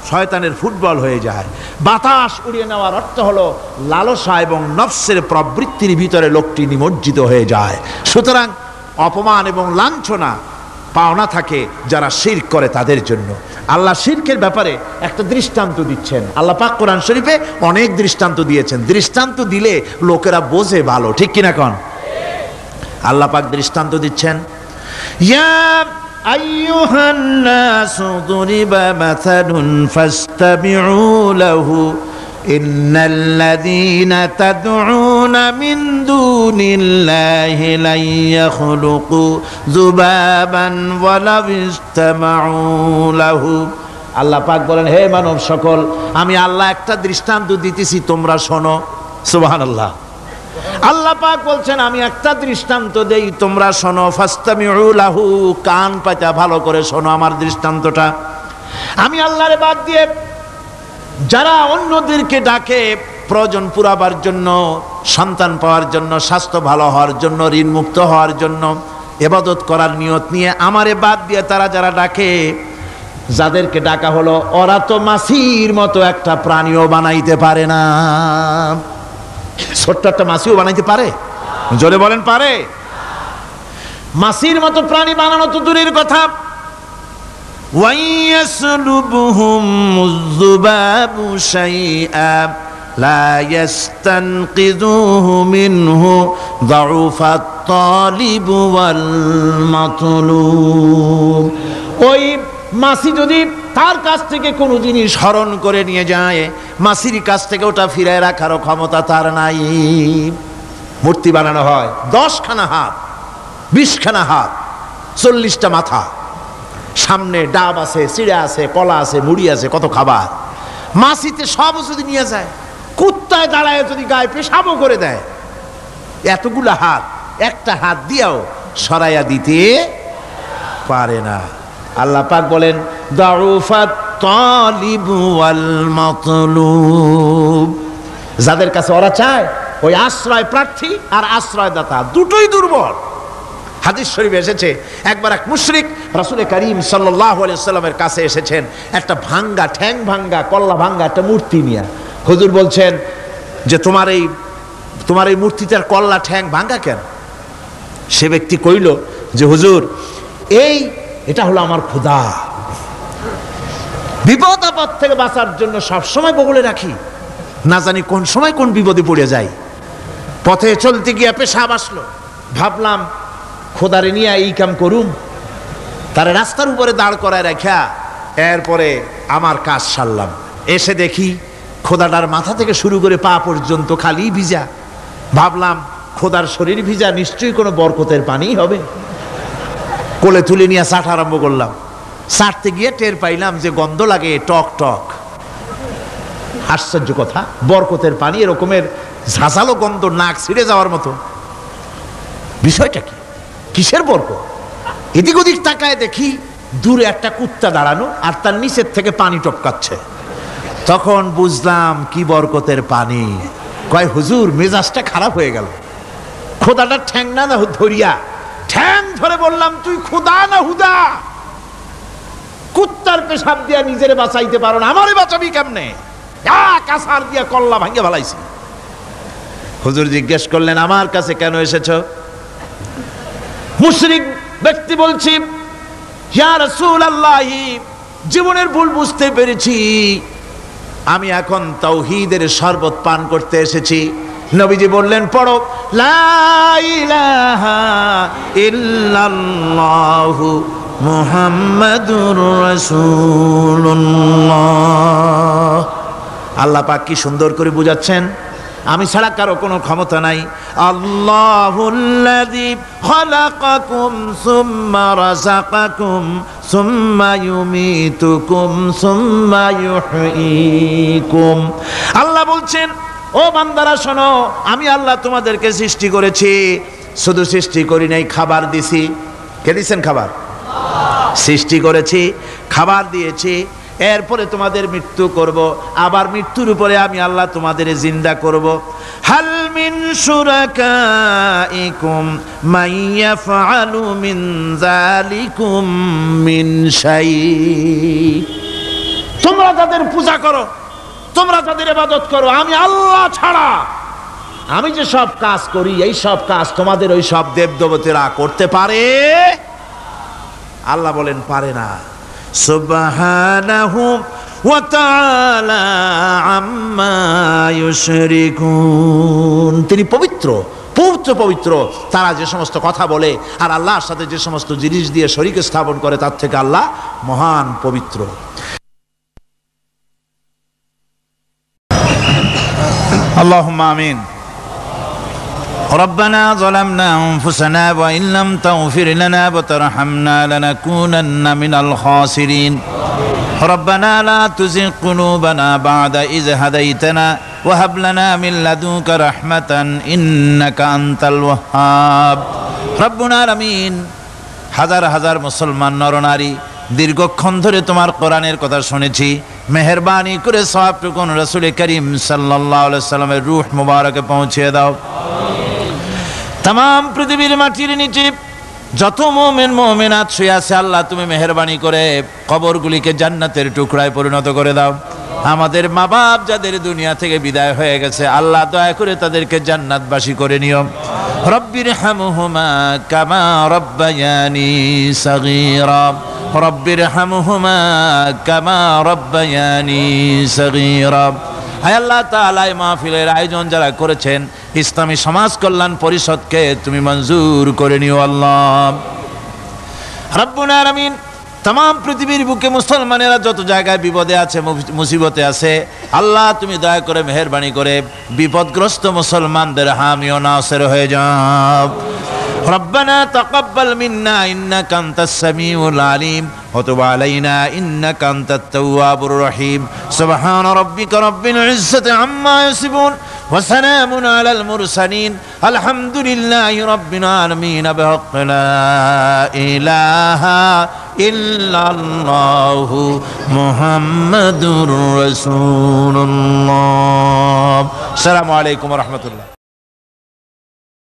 শয়তানের ফুটবল হয়ে যায়। বাতাস উড়িয়ে নেওয়ার অর্থ হলো লালসা এবং নফসের প্রবৃত্তির ভিতরে লোকটি নিমজ্জিত হয়ে যায়। সুতরাং অপমান এবং লাঞ্ছনা পাওনা থাকে যারা শিরক করে তাদের জন্য। আল্লাহ শিরকের ব্যাপারে একটা দৃষ্টান্ত দিচ্ছেন। আল্লাহ পাক কোরআন শরীফে অনেক দৃষ্টান্ত দিয়েছেন। দৃষ্টান্ত দিলে লোকেরা বোঝে ভালো, ঠিক কিনা কোন? আল্লাহ পাক দৃষ্টান্ত দিচ্ছেন, ইয়া আইয়ুহান নাসু দুরিবা মাসালুন ফাসতামিউ লাহু ইন্নাল্লাযীনা তাদউনা মিন দুনিল্লাহি লা ইয়াখলুকু যুবাবান ওয়ালাউ ইসতামাউ লাহু। আল্লাহ পাক বলেন, হে মানব সকল, আমি আল্লাহ একটা দৃষ্টান্ত দিতেছি, তোমরা শোনো। সুবহানাল্লাহ। আল্লাহ পাক বলছেন আমি একটা দৃষ্টান্ত দেই, তোমরা শোনো। ফাসতামিউ লাহু, কান পাতা ভালো করে শোনো আমার দৃষ্টান্তটা। আমি আল্লাহরে বাদ দিয়ে যারা অন্যদেরকে ডাকে প্রয়োজন পুরাবার জন্য, সন্তান পাওয়ার জন্য, স্বাস্থ্য ভালো হওয়ার জন্য, ঋণ মুক্ত হওয়ার জন্য, ইবাদত করার নিয়ত নিয়ে আমারে বাদ দিয়ে তারা যারা ডাকে, যাদেরকে ডাকা হলো ওরা তো মাছির মতো একটা প্রাণীও বানাইতে পারে না। ছোট্ট একটা মাছিও বানাইতে পারে? জোরে বলেন, পারে? মাছির মতো প্রাণী বানানো তো দূরের কথা, وَيَسْلُبُهُمُ الذُّبَابُ شَيْئًا لَا يَسْتَنقِذُوهُ مِنْهُ ضَعُفَ الطَّالِبُ وَالْمَطْلُوبُ। ওই মাছি যদি তার কাছ থেকে কোনো জিনিস হরণ করে নিয়ে যায়, মাছির কাছ থেকে ওটা ফিরায় রাখারও ক্ষমতা তার নাই। মূর্তি বানানো হয় 10খানা হাত, 20খানা হাত, 40টা মাথা, সামনে ডাব আছে, চিড়া আছে, কলা আছে, মুড়ি আছে, কত খাবার। মাছিতে সব যদি নিয়ে যায়, কুত্তায় দাঁড়ায় যদি গায়ে পেশাবও করে দেয়, এতগুলা হাত একটা হাত দিয়েও সরাইয়া দিতে পারে না। আল্লাহ পাক বলেন দাউফাত তালিবু ওয়াল মাতলুব। যাদের কাছে ওরা চায়, ওই আশ্রয় প্রার্থী আর আশ্রয়দাতা দুটোই দুর্বল। হাদিস শরীফে এসেছে, একবার এক মুশরিক রাসূল করিম সাল্লাল্লাহু আলাইহি ওয়াসাল্লামের কাছে এসেছেন একটা ভাঙ্গা, ঠ্যাং ভাঙ্গা, কল্লা ভাঙ্গা একটা মূর্তি নিয়ে। হুজুর বলছেন যে তোমার এই মূর্তিটার কল্লা ঠ্যাং ভাঙ্গা কেন? সে ব্যক্তি কইল যে হুজুর, এটা হলো আমার খোদা। বিপদ আপদ থেকে বাঁচার জন্য সবসময় বগলে রাখি, না জানি কোন সময় কোন বিপদে পড়ে যাই। পথে চলতে গিয়ে পেশাব আসলো, ভাবলাম খোদারে নিয়ে এই কাম করুম, তার রাস্তার উপরে দাঁড় করায় রাখা, এরপরে আমার কাজ সারলাম। এসে দেখি খোদাটার মাথা থেকে শুরু করে পা পর্যন্ত খালি ভিজা। ভাবলাম খোদার শরীর ভিজা, নিশ্চয়ই কোনো বরকতের পানি হবে। কোলে তুলে নিয়ে চাট আরম্ভ করলাম। চাটতে গিয়ে টের পাইলাম যে গন্ধ লাগে টক টক। আশ্চর্য কথা, বরকতের পানি এরকমের ঝাঁঝালো গন্ধ, নাক ছিঁড়ে যাওয়ার মতো। বিষয়টা কি? কিসের বরকত? এদিক ওদিক তাকায় দেখি দূরে একটা কুত্তা দাঁড়ানো আর তার নিচের থেকে পানি টপকাচ্ছে। তখন বুঝলাম কি বরকতের পানি। কয় হুজুর, মেজাজটা খারাপ হয়ে গেল। খোদাটা ঠ্যাং না ধরিয়া ঠ্যাং ধরে বললাম, তুই খোদা না হুদা? কুত্তার পেশাব দিয়া নিজেরে বাঁচাইতে পারো না, আমারে বাঁচাবি কেমনে? কাছার দিয়া কল্লা ভাঙ্গে ফেলাইছি। হুজুর জিজ্ঞেস করলেন, আমার কাছে কেন এসেছ? মুশরিক ব্যক্তি বলছি, ইয়া রাসূলুল্লাহ, জীবনের ভুল বুঝতে পেরেছি, আমি এখন তাওহীদের শরবত পান করতে এসেছি। নবীজি বললেন, পড়ো লা ইলাহা ইল্লাল্লাহু মুহাম্মাদুর রাসূলুল্লাহ। আল্লাহ পাক কি সুন্দর করে বুঝাচ্ছেন, আমি ছাড়া কারো কোনো ক্ষমতা নাই। আল্লাহুল্লাযী খালাকাকুম সুম্মা রাযাকাকুম সুম্মা ইউমীতুকুম সুম্মা ইউহয়ীকুম। আল্লাহ বলছেন, ও বান্দারা শোনো, আমি আল্লাহ তোমাদেরকে সৃষ্টি করেছি, শুধু সৃষ্টি করি নাই, খাবার দিছি। কে দিছেন খাবার? সৃষ্টি করেছি, খাবার দিয়েছি, এরপরে তোমাদের মৃত্যু করব, আবার মৃত্যুর উপরে আমি আল্লাহ তোমাদের জিন্দা করব। হাল মিন শুরাকাইকুম মান ইয়াফআলু মিন যালিকুম মিন শাই। তোমরা তাদের পূজা করো, তোমরা তাদের ইবাদত করো, আমি আল্লাহ ছাড়া আমি যে সব কাজ করি এই সব কাজ তোমাদের ওই সব দেবদেবতারা করতে পারে? আল্লাহ বলেন পারে না। সুবহানাহু ওয়া তাআলা আম্মা ইউশরিকুন। তিনি পবিত্র, পবিত্র পবিত্র তারা যে সমস্ত কথা বলে আর আল্লাহর সাথে যে সমস্ত জিনিস দিয়ে শরীক স্থাপন করে তার থেকে আল্লাহ মহান পবিত্র। আল্লাহুম্মা আমিন। ربنا ظلمنا أنفسنا وإن لم تغفر لنا وترحمنا لنكونن من الخاسرين ربنا لا تزغ قلوبنا بعد إذ هديتنا وهب لنا من لدنك رحمة إنك أنت الوهاب ربنا العالمين। হাজার হাজার মুসলমান নরনারী দীর্ঘক্ষণ ধরে তোমার কোরআনের কথা শুনেছি, মেহেরবানি করে সওয়াবটুকু রাসূল করিম সাল্লাল্লাহু আলাইহি সাল্লামের রূহ মুবারকে পৌঁছে দাও। तमाम पृथ्वीर माटिर नीचे যত মুমিন মুমিনাত শুয়ে আছে আল্লাহ তুমি মেহেরবানি করে কবরগুলিকে জান্নাতের টুকরায় পরিণত করে দাও। আমাদের মা বাপ যাদের দুনিয়া থেকে বিদায় হয়ে গেছে আল্লাহ দয়া করে তাদেরকে জান্নাতবাসী করে নিও। রব্বির হামহুমা কামা রব্বায়ানি সগীরা রব্বির হামহুমা কামা রব্বায়ানি সগীরা। হায় আল্লাহ তাআলা এই মাহফিলের আয়োজন যারা করেছেন ইসলামী সমাজ কল্যাণ পরিষদকে তুমি মঞ্জুর করে নিও আল্লাহ রাব্বুল আলামিন। तमाम পৃথিবীর বুকে মুসলমানেরা যত জায়গায় বিপদে আছে মুসিবতে আছে আল্লাহ তুমি দয়া করে মেহেরবানি করে বিপদগ্রস্ত মুসলমানদের হামি ও নাসির হয়ে যাও। ربنا تقبل منا إنك أنت السميع العليم وتب علينا إنك أنت التواب الرحيم سبحان ربك رب العزة عما يصفون وسلام على المرسلين الحمد لله رب العالمين بحق لا إله إلا الله محمد رسول الله السلام عليكم ورحمة الله